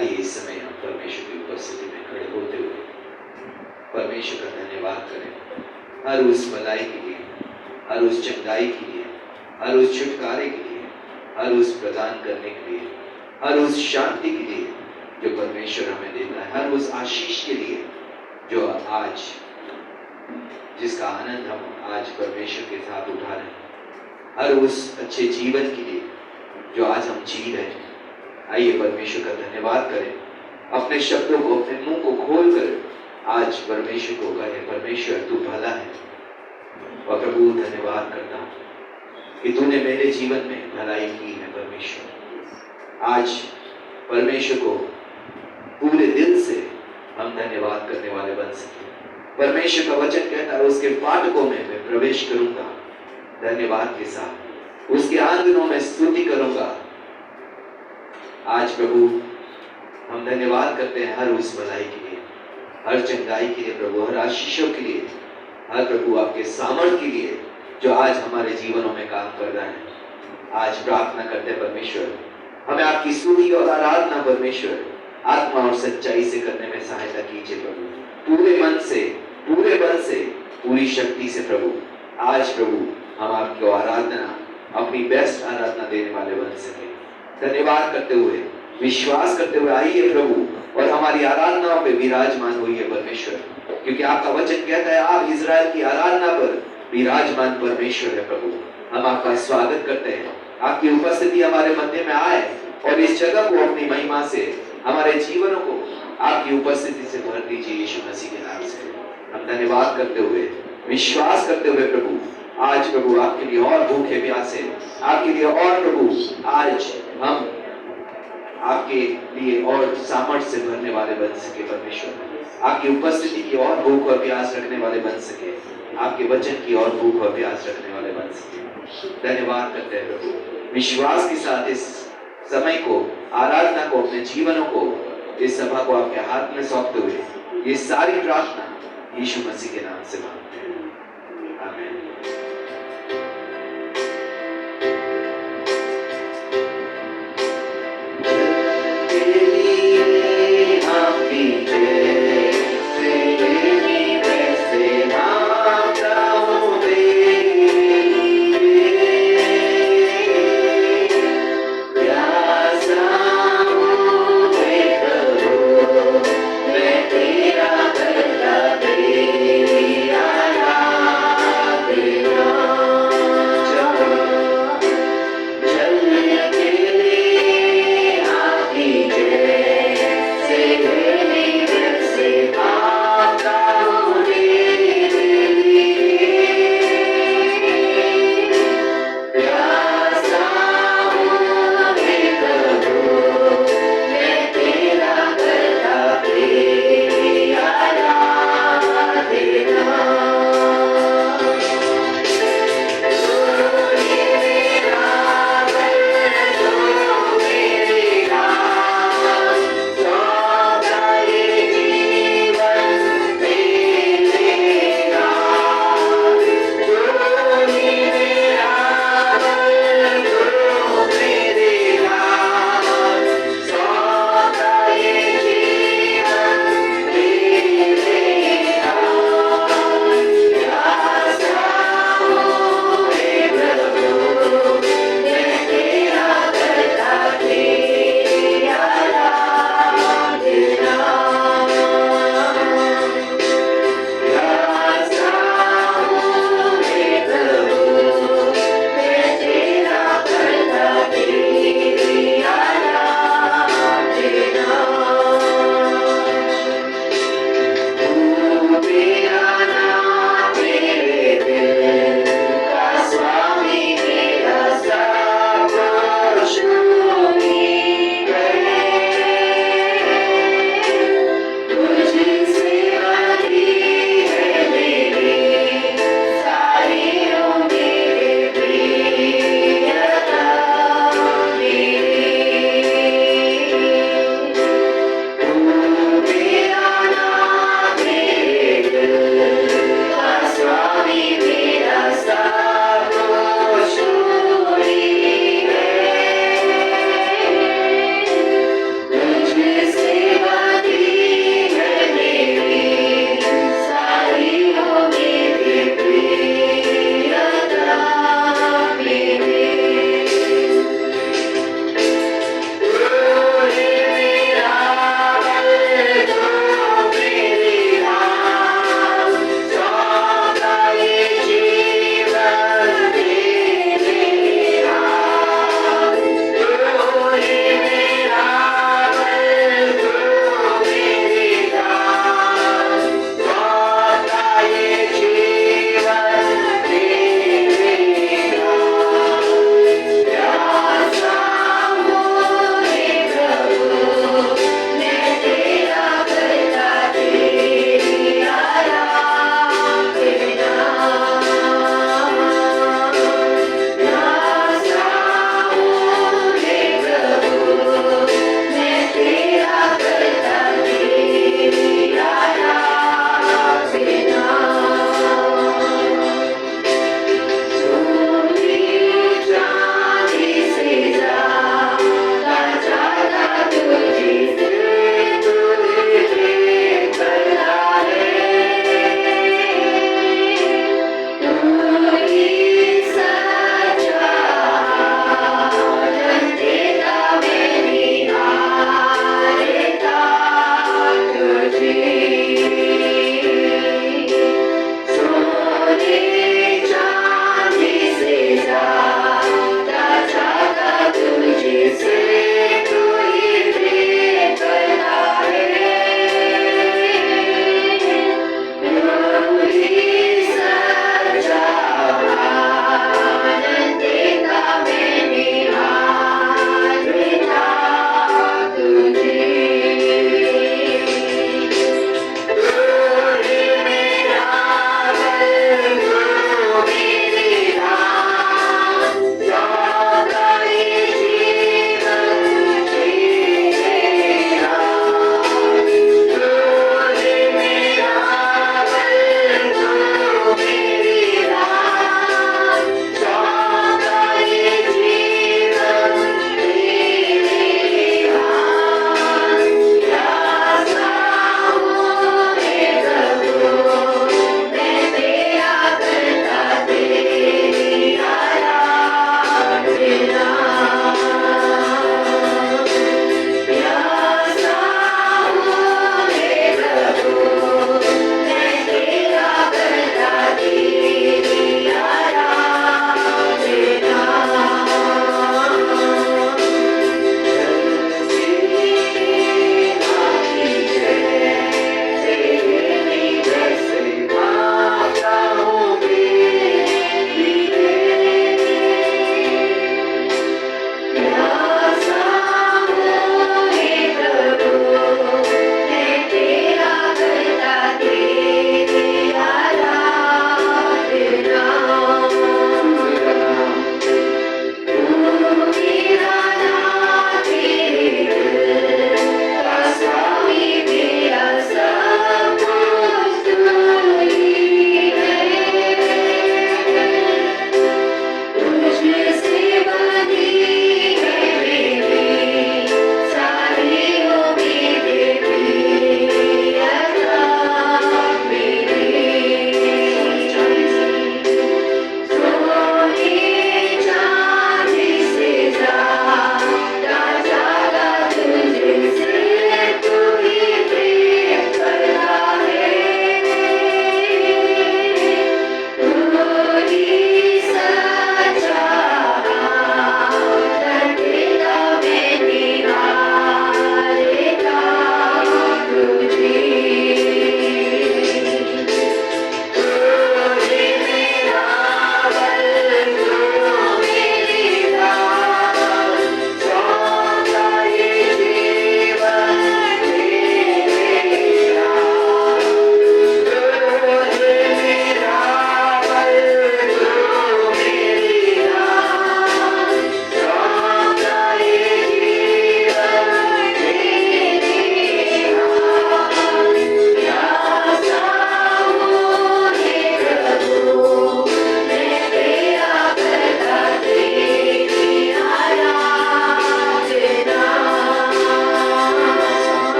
आइए इस समय हम परमेश्वर की उपस्थिति में खड़े होते हुए परमेश्वर का धन्यवाद करें, हर उस भलाई के लिए, हर उस चंगाई के लिए, हर उस छुटकारे के लिए, हर उस प्रदान करने के लिए, हर उस शांति के लिए जो परमेश्वर हमें देता है, हर उस आशीष के लिए जो आज जिसका आनंद हम आज परमेश्वर के साथ उठा रहे हैं, हर उस अच्छे जीवन के लिए जो आज हम जी रहे हैं। आइए परमेश्वर का धन्यवाद करें, अपने शब्दों को, अपने मुंह को खोल कर आज परमेश्वर को कहें, परमेश्वर तू भला है। और प्रभु धन्यवाद करता हूं कि तूने मेरे जीवन में भलाई की है। परमेश्वर आज परमेश्वर को पूरे दिल से हम धन्यवाद करने वाले बन सके। परमेश्वर का वचन कहता है उसके फाटकों में मैं प्रवेश करूंगा धन्यवाद के साथ, उसके आंगनों में स्तुति करूंगा। आज प्रभु हम धन्यवाद करते हैं हर उस भलाई के लिए, हर चंगाई के लिए प्रभु, हर आशीषों के लिए, हर प्रभु आपके सामर्थ के लिए जो आज हमारे जीवनों में काम कर रहा है। आज प्रार्थना करते हैं परमेश्वर हमें आपकी स्तुति और आराधना परमेश्वर आत्मा और सच्चाई से करने में सहायता कीजिए प्रभु, पूरे मन से, पूरे बल से, पूरी शक्ति से प्रभु। आज प्रभु हम आपको आराधना, अपनी बेस्ट आराधना देने वाले बन सके। धन्यवाद करते हुए, विश्वास करते हुए आइए प्रभु और हमारी आराधनाओं पे विराजमान होइए परमेश्वर, क्योंकि आपका वचन कहता है आप इजराइल की आराधना पर विराजमान परमेश्वर है। प्रभु हम आपका स्वागत करते हैं, आपकी उपस्थिति हमारे मध्य में आए और इस जगह को अपनी महिमा से, हमारे जीवनों को आपकी उपस्थिति से भर दीजिए यीशु मसीह के नाम से। हम धन्यवाद करते हुए, विश्वास करते हुए प्रभु आज प्रभु आपके लिए और भूखे प्यासे, आपके लिए और प्रभु आज हम आपके लिए और सामर्थ्य से भरने वाले बन सके परमेश्वर, आपकी उपस्थिति की और भूख और प्यास रखने वाले बन सके, आपके वचन की और भूख और प्यास रखने वाले बन सके। धन्यवाद करते हैं प्रभु, विश्वास के साथ इस समय को, आराधना को, अपने जीवनों को, इस सभा को आपके हाथ में सौंपते हुए ये सारी प्रार्थना यीशु मसीह के नाम से मांगते हैं, आमीन। Yeah.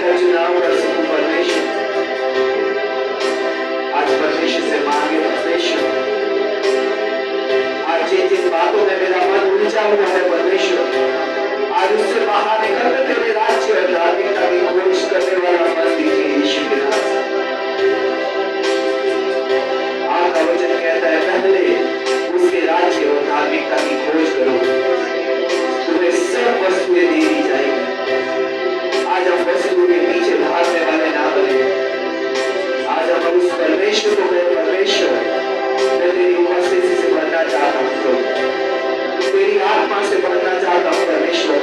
का चुनाव कर सकूं परमेश्वर। आज परमेश्वर से मांगे परमेश्वर, आज जिन बातों में मेरा मन उलझा हुआ है परमेश्वर, आज उससे बाहर निकल कर तेरे राज्य और धार्मिकता की खोज करने वाला मन दीजिए यीशु के नाम से। आपका वचन कहता है पहले उसके राज्य और धार्मिकता की खोज करो, तुम्हें सब वस्तुएं दे दी जाएगी। आज हम वस्तुओं के पीछे भागने वाले ना बने। आज हम उस परमेश्वर को कहें, परमेश्वर मैं तेरी उपस्थिति से भरना चाहता हूँ प्रभु, तेरी आत्मा से भरना चाहता हूँ परमेश्वर,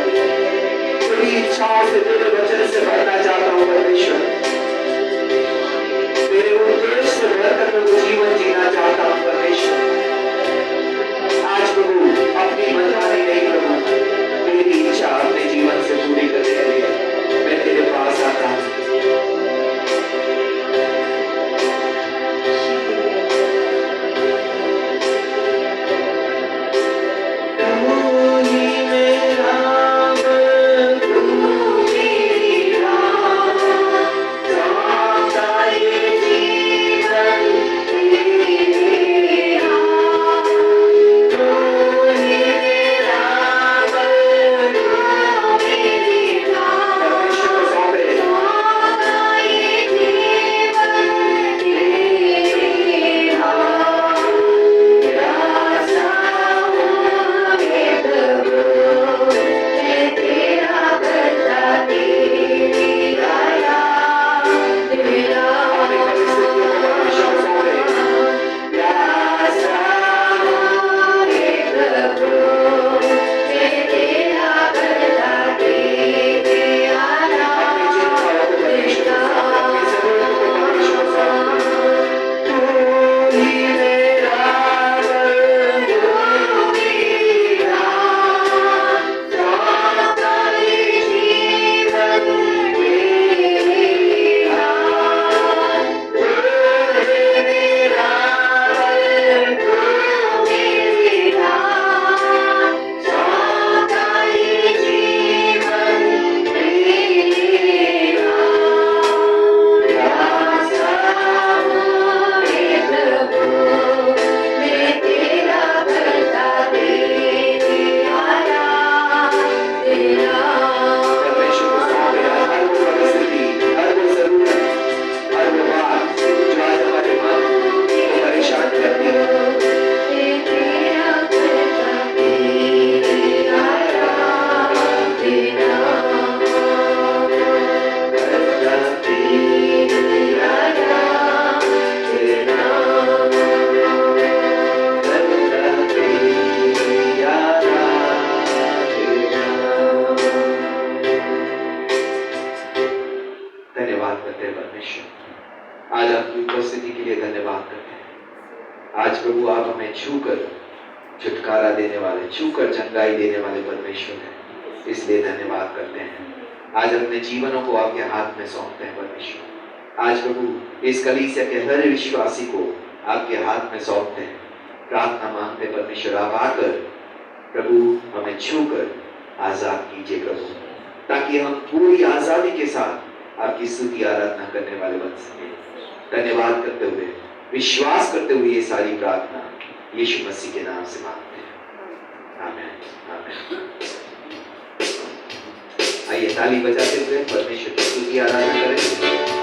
तेरी इच्छाओं से, तेरे वचन से भरना चाहता हूँ परमेश्वर, तेरे उद्देश्य से भरकर मैं वो जीवन जीना चाहता हूँ परमेश्वर। आज प्रभु अपनी मनमानी नहीं प्रभु, तेरी इच्छा अपने जीवन से पूरी करने के लिए मैं तेरे पास आता हूँ। आज आपकी उपस्थिति के लिए धन्यवाद करते हैं। आज प्रभु आप हमें छूकर छुटकारा देने वाले, छूकर चंगाई देने वाले परमेश्वर हैं, इसलिए धन्यवाद करते हैं। आज अपने जीवनों को आपके हाथ में सौंपते हैं परमेश्वर। आज प्रभु इस कलीसिया के हर विश्वासी को आपके हाथ में सौंपते हैं, प्रार्थना मांगते हैं परमेश्वर आप आकर प्रभु हमें छूकर आजाद कीजिए प्रभु, ताकि हम पूरी आजादी के साथ आपकी स्तुति आराधना करने वाले बन सके। धन्यवाद करते हुए, विश्वास करते हुए ये सारी प्रार्थना यीशु मसीह के नाम से मांगते हैं, आमीन आमीन। आइए ताली बजाते हुए परमेश्वर की स्तुति आराधना करें।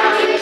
Thank you.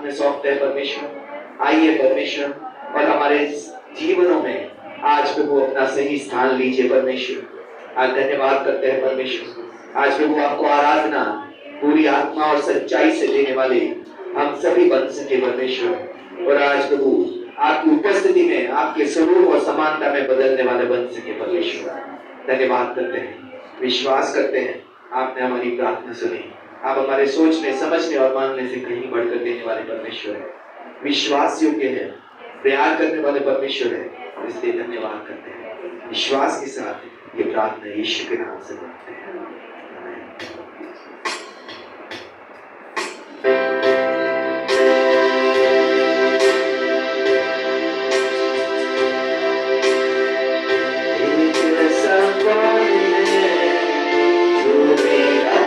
हाथ में सौंपते हैं परमेश्वर। आइए परमेश्वर और हमारे जीवनों में आज प्रभु अपना सही स्थान लीजिए परमेश्वर। आज धन्यवाद करते हैं परमेश्वर। आज प्रभु आपको आराधना पूरी आत्मा और सच्चाई से देने वाले हम सभी बन सके परमेश्वर। और आज प्रभु आपकी उपस्थिति में आपके स्वरूप और समानता में बदलने वाले बन सके परमेश्वर। धन्यवाद करते हैं, विश्वास करते हैं आपने हमारी प्रार्थना सुनी। आप हमारे सोचने समझने और मानने से कहीं बढ़कर देने वाले परमेश्वर है, विश्वास योग्य है, प्यार करने वाले परमेश्वर है। इसलिए धन्यवाद करते हैं, विश्वास के साथ ये प्रार्थना यीशु के नाम से मांगते हैं। जैसा कौन है जो मेरा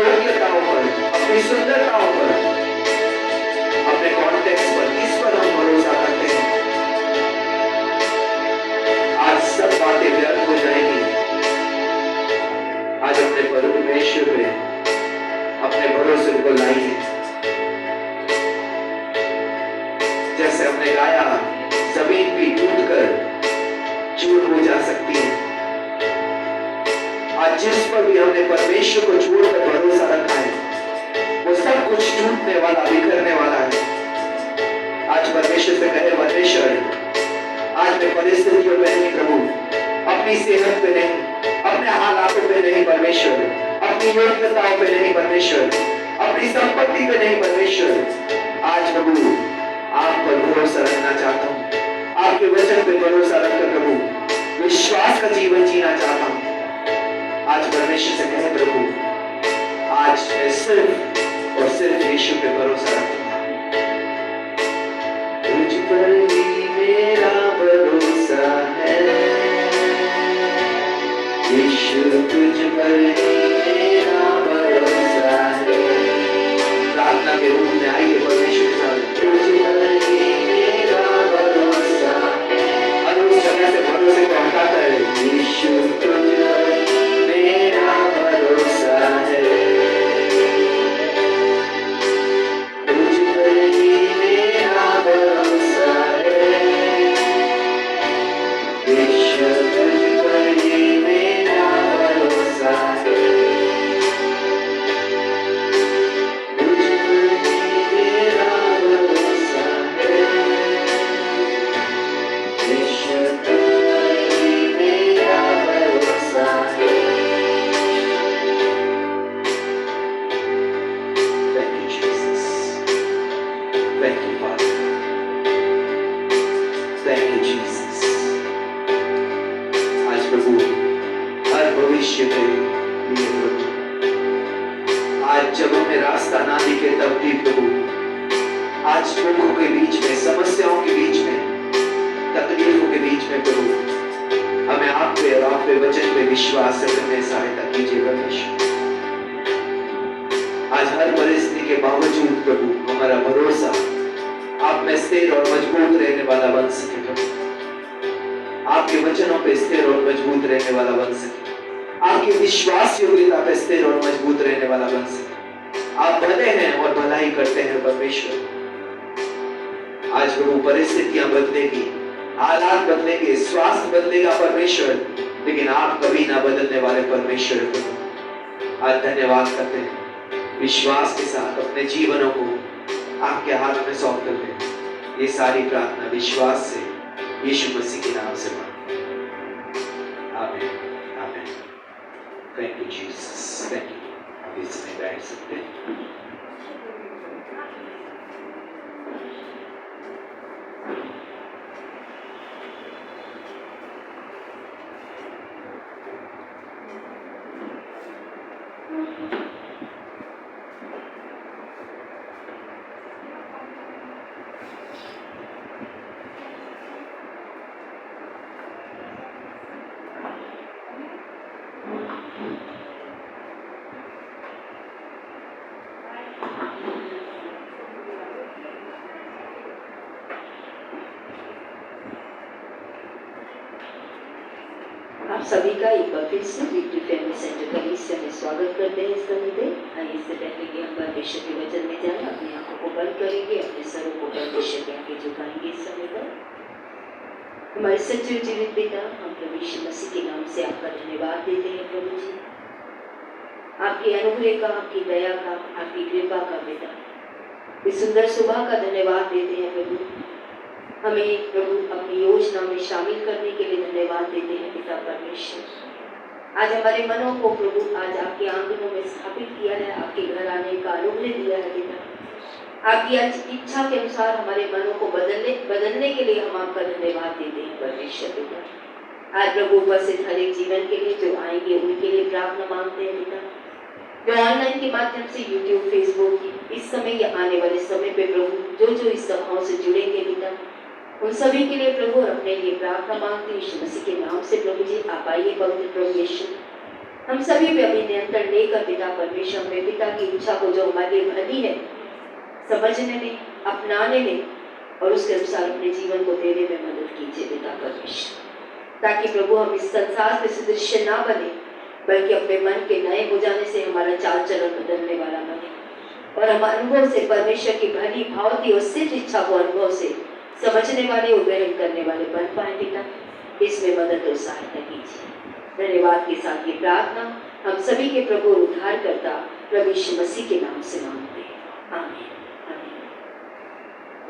योग्यताओं पर, अपनी सुंदरताओं पर, अपने कॉन्टेक्स्ट पर, किस पर हम भरोसा करते हैं? आज सब बातें व्यर्थ हो जाएंगी। आज अपने परमेश्वर पे अपने भरोसे को लाइए। जैसे हमने गाया, जमीन भी टूटकर चूर हो जा सकती है। आज जिस पर भी हमने परमेश्वर को छोड़कर भरोसा रखा है, वो सब कुछ टूटने वाला, बिखरने वाला है। आज परमेश्वर से कहे, परमेश्वर आज मैं परिस्थितियों में नहीं प्रभु, अपनी सेहत पे नहीं, अपने हालातों पे नहीं परमेश्वर, अपनी योग्यताओं पे नहीं परमेश्वर, अपनी संपत्ति पे नहीं परमेश्वर, आज प्रभु आप पर भरोसा रखना चाहता हूँ। आपके वचन पे भरोसा रखकर प्रभु विश्वास का जीवन जीना चाहता हूँ। आज परमेश्वर से कहे, प्रभु आज मैं सिर्फ और सिर्फ यीशु पे भरोसा रखूंगा। तुझ पर ही मेरा भरोसा है यीशु, तुझ पर ही मेरा भरोसा है। प्रार्थना के रूप में आइए परमेश्वर के साथ, तुझ पर ही मेरा भरोसा है। और उस समय से भरोसे को हटाता है, यीशु तुझ पर मेरा भरोसा है, तुझ पर ही मेरा भरोसा है, यीशु तुझ पर ही मेरा भरोसा है, तुझ पर ही मेरा भरोसा है, यीशु तुझ पर ही मेरा भरोसा है। Thank you, Jesus. Thank you, Father. Thank you, Jesus. आज प्रभु हर भविष्य के लिए प्रभु, आज जब हमें रास्ता ना दिखे तब भी प्रभु, आज दुखों के बीच में, समस्याओं के बीच में, तकलीफों के बीच में प्रभु हमें आप पे और आप पे वचन पे विश्वास रखने में सहायता कीजिए परमेश्वर। आज हर परिस्थिति के बावजूद प्रभु हमारा भरोसा आप में स्थिर और मजबूत रहने वाला बन सके प्रभु, आपके वचनों पे स्थिर और मजबूत रहने वाला बन सके, आपकी विश्वास योग्यता पे स्थिर और मजबूत रहने वाला बन सके। आप भले हैं और भलाई करते हैं परमेश्वर। आज प्रभु परिस्थितियां बदलेगी, हालात बदलेंगे, स्वास्थ्य बदलेगा परमेश्वर, लेकिन आप कभी ना बदलने वाले परमेश्वर प्रभु आज धन्यवाद करते हैं। विश्वास के साथ अपने जीवनों को आपके हाथ में सौंप करते हैं। ये सारी प्रार्थना विश्वास से यीशु मसीह के नाम से मांगते हैं। आमीन, आमीन। Thank you Jesus, thank you. आप इसमें बैठ सकते हैं। आप सभी का एक बार फिर से विक्ट्री फैमिली सेंटर कलीसिया में स्वागत करते हैं। इस समय पे आइए, इससे पहले कि हम परमेश्वर के वचन में जाएं, अपनी आंखों को बंद करेंगे, अपने सरों को परमेश्वर के आगे झुकाएंगे। इस समय पर हमारे सच्चे जीवित पिता, हम प्रभु यीशु मसीह के नाम से आपका धन्यवाद देते हैं प्रभु जी, आपकी अनुग्रह का, आपकी दया का, आपकी कृपा का पिता, इस सुंदर सुबह का धन्यवाद देते हैं प्रभु। हमें प्रभु अपनी योजना में शामिल करने के लिए धन्यवाद देते हैं पिता परमेश्वर। आज हमारे मनों को प्रभु आज आपके आंगनों में स्थापित किया है, आपके घर आने का अनुग्रह दिया है पिता। आपकी आज इच्छा के अनुसार हमारे मनों को बदलने के लिए हम आपका धन्यवाद देते हैं परमेश्वर पिता। आज प्रभु उपस्थित हर एक जीवन के लिए जो आएंगे उनके लिए प्रार्थना मांगते हैं पिता। जो ऑनलाइन के माध्यम से यूट्यूब, फेसबुक इस समय या आने वाले समय पे प्रभु जो इस सभाओं से जुड़ेंगे पिता, उन सभी के लिए प्रभु अपने लिए प्रार्थना मांगते हैं यीशु मसीह के नाम से। प्रभु जी आप आइए, पवित्र प्रभु यीशु हम सभी पे अभी नियंत्रण लेकर पिता परमेश्वर में पिता की इच्छा को जो हमारे लिए भली है समझने में, अपनाने में और उसके अनुसार अपने जीवन को देने में मदद कीजिए पिता परमेश्वर, ताकि प्रभु हम इस संसार में सदृश्य ना बने बल्कि अपने मन के नए हो जाने से हमारा चाल चलन बदलने वाला बने और हम अनुभव से परमेश्वर की भली भावती और सिद्ध इच्छा को अनुभव से समझने वाले और ग्रहण करने वाले बन पाए पिता, इसमें मदद और सहायता कीजिए। धन्यवाद के साथ ये प्रार्थना हम सभी के प्रभु और उद्धारकर्ता प्रभु यीशु मसीह के नाम से मांगते हैं, आमीन।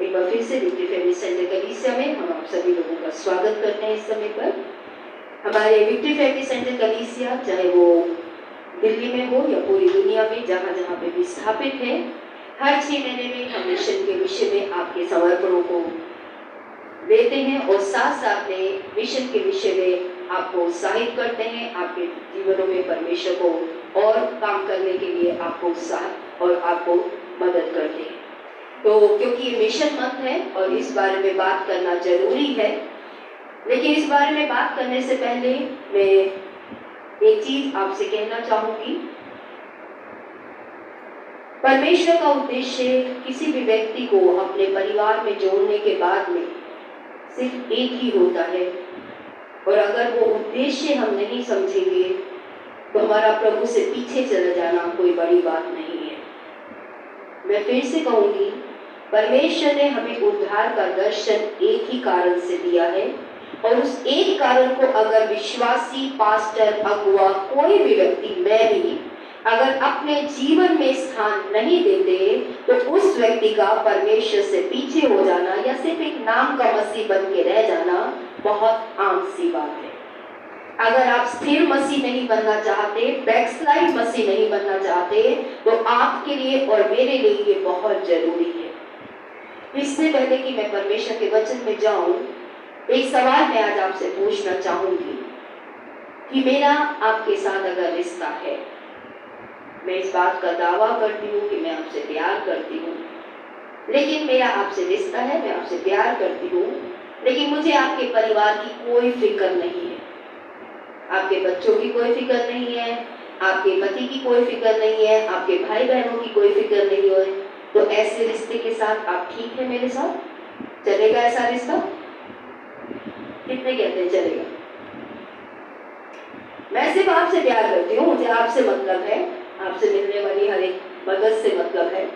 एक बार फिर से विक्ट्री फैमिली सेंटर कलीसिया में हम आप सभी लोगों का स्वागत करते हैं। इस समय पर हमारे विक्ट्री फैमिली सेंटर कलीसिया चाहे वो दिल्ली में हो या पूरी दुनिया में जहाँ जहाँ पे भी स्थापित है, हर 6 महीने में हम मिशन के विषय में आपके समर्पणों को देते हैं और साथ साथ में मिशन के विषय में आपको उत्साहित करते हैं, आपके जीवनों में परमेश्वर को और काम करने के लिए आपको उत्साह और आपको मदद करते हैं। तो क्योंकि ये मिशन मंथ है और इस बारे में बात करना जरूरी है, लेकिन इस बारे में बात करने से पहले मैं एक चीज आपसे कहना चाहूंगी। परमेश्वर का उद्देश्य किसी भी व्यक्ति को अपने परिवार में जोड़ने के बाद में सिर्फ एक ही होता है और अगर वो उद्देश्य हम नहीं समझेंगे तो हमारा प्रभु से पीछे चले जाना कोई बड़ी बात नहीं है। मैं फिर से कहूंगी, परमेश्वर ने हमें उद्धार का दर्शन एक ही कारण से दिया है और उस एक कारण को अगर विश्वासी, पास्टर, अगुआ, कोई भी व्यक्ति, मैं भी अगर अपने जीवन में स्थान नहीं देते तो उस व्यक्ति का परमेश्वर से पीछे हो जाना या सिर्फ एक नाम का मसीह बन के रह जाना बहुत आम सी बात है। अगर आप स्थिर मसीह नहीं बनना चाहते, बैकस्लाइड मसीह नहीं बनना चाहते, तो आपके लिए और मेरे लिए ये बहुत जरूरी है। इससे पहले कि मैं परमेश्वर के वचन में जाऊं, एक सवाल मैं आज आपसे पूछना चाहूंगी कि मेरा आपके साथ अगर रिश्ता है, मैं इस बात का दावा करती हूँ कि मैं आपसे प्यार करती हूँ, लेकिन मेरा आपसे रिश्ता है, मैं आपसे प्यार करती हूँ, लेकिन मुझे आपके परिवार की कोई फिक्र नहीं है, आपके बच्चों की कोई फिक्र नहीं है, आपके पति की कोई फिक्र नहीं है, आपके भाई बहनों की कोई फिक्र नहीं है, तो ऐसे रिश्ते के साथ आप ठीक है मेरे साथ? चलेगा ऐसा रिश्ता? कितने कहते हैं चलेगा? मैं सिर्फ आपसे प्यार करती हूँ, मुझे आपसे मतलब है, आपसे मिलने वाली हर एक मदद से मतलब है,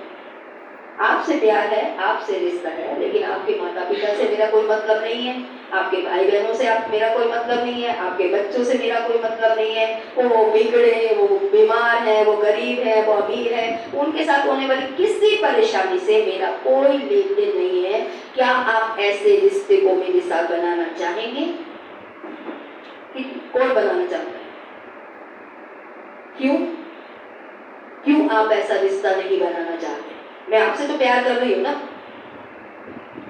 आपसे प्यार है, आपसे रिश्ता है, लेकिन आपके माता पिता से मेरा कोई मतलब नहीं है, आपके भाई बहनों से मेरा कोई मतलब नहीं है, आपके बच्चों से मेरा कोई मतलब नहीं है, वो बिगड़े, वो बीमार है, वो गरीब है, वो अमीर है, उनके साथ होने वाली किसी परेशानी से मेरा कोई लेन देन नहीं है। क्या आप ऐसे रिश्ते को मेरे साथ बनाना चाहेंगे? कौन बनाना चाहता है? क्यों आप ऐसा रिश्ता नहीं बनाना चाहते? मैं आपसे तो प्यार कर रही हूँ ना,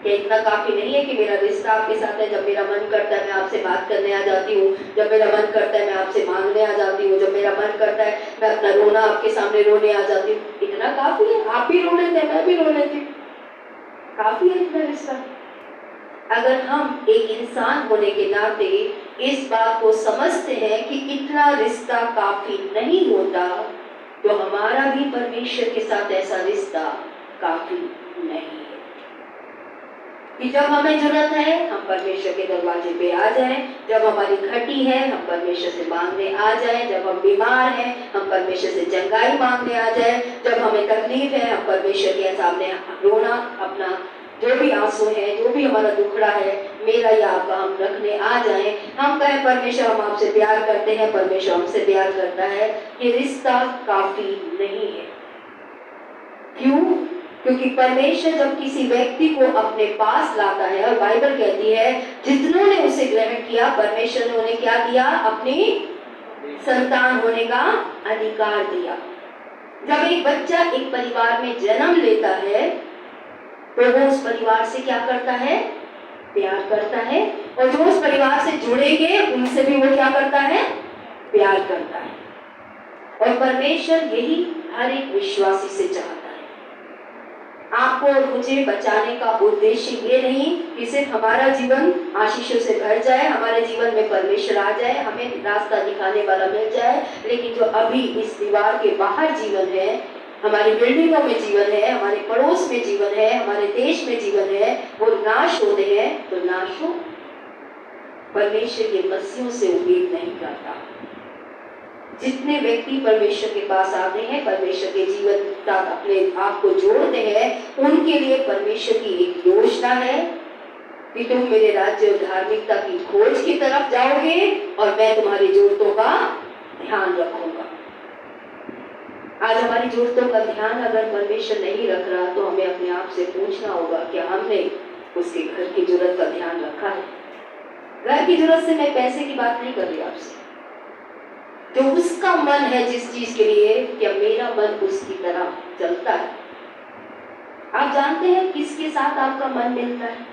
क्या इतना काफी नहीं है कि मेरा रिश्ता आपके साथ है? जब मेरा मन करता है मैं आपसे बात करने आ जाती हूँ, जब मेरा मन करता है मैं आपसे मांगने आ जाती हूँ, जब मेरा मन करता है मैं अपना रोना आपके सामने रोने आ जाती हूँ, इतना काफी है? आप भी रो लेते हैं, मैं भी रो लेती हूँ, काफी है इतना रिश्ता? अगर हम एक इंसान होने के नाते इस बात को समझते हैं कि इतना रिश्ता काफी नहीं होता, तो हमारा भी परमेश्वर के साथ ऐसा रिश्ता काफी नहीं है कि जब हमें जरूरत है हम परमेश्वर के दरवाजे पे आ जाएं, जब हमारी घटी है हम परमेश्वर से मांगने आ जाएं, जब हम बीमार हैं हम परमेश्वर से चंगाई मांगने आ जाएं, जब हमें तकलीफ है हम परमेश्वर के सामने रोना, अपना जो भी आंसू है, जो भी हमारा दुखड़ा है, मेरा या आपका, हम रखने आ जाएं, हम कहें परमेश्वर हम आपसे प्यार करते हैं, परमेश्वर हमसे प्यार करता है, ये रिश्ता काफी नहीं है। क्यों? क्योंकि परमेश्वर जब किसी व्यक्ति को अपने पास लाता है, और बाइबल कहती है जितनों ने उसे ग्रहण किया परमेश्वर ने उन्हें क्या दिया? अपनी संतान होने का अधिकार दिया। जब एक बच्चा एक परिवार में जन्म लेता है तो वो उस परिवार से क्या करता है? प्यार करता है, और जो उस परिवार से जुड़ेंगे उनसे भी वो क्या करता है? प्यार करता है। और परमेश्वर यही हर एक विश्वासी से चाहता है। आपको और मुझे बचाने का उद्देश्य ये नहीं कि सिर्फ हमारा जीवन आशीषों से भर जाए, हमारे जीवन में परमेश्वर आ जाए, हमें रास्ता दिखाने वाला मिल जाए, लेकिन जो अभी इस दीवार के बाहर जीवन है, हमारी बिल्डिंगों में जीवन है, हमारे पड़ोस में जीवन है, हमारे देश में जीवन है, वो नाश होते हैं तो नाश हो। परमेश्वर के मसीहों से उम्मीद नहीं करता। जितने व्यक्ति परमेश्वर के पास आते हैं, परमेश्वर के जीवन तक अपने आप को जोड़ते हैं, उनके लिए परमेश्वर की एक योजना है कि तुम मेरे राज्य और धार्मिकता की खोज की तरफ जाओगे और मैं तुम्हारी जरूरतों का ध्यान रखूंगा। आज हमारी जरूरतों का ध्यान अगर परमेश्वर नहीं रख रहा तो हमें अपने आप से पूछना होगा कि हमने उसके घर की जरूरत का ध्यान रखा है। घर की जरूरत से मैं पैसे की बात नहीं कर रही आपसे, जो उसका मन है जिस चीज के लिए, क्या मेरा मन उसकी तरह चलता है? आप जानते हैं किसके साथ आपका मन मिलता है?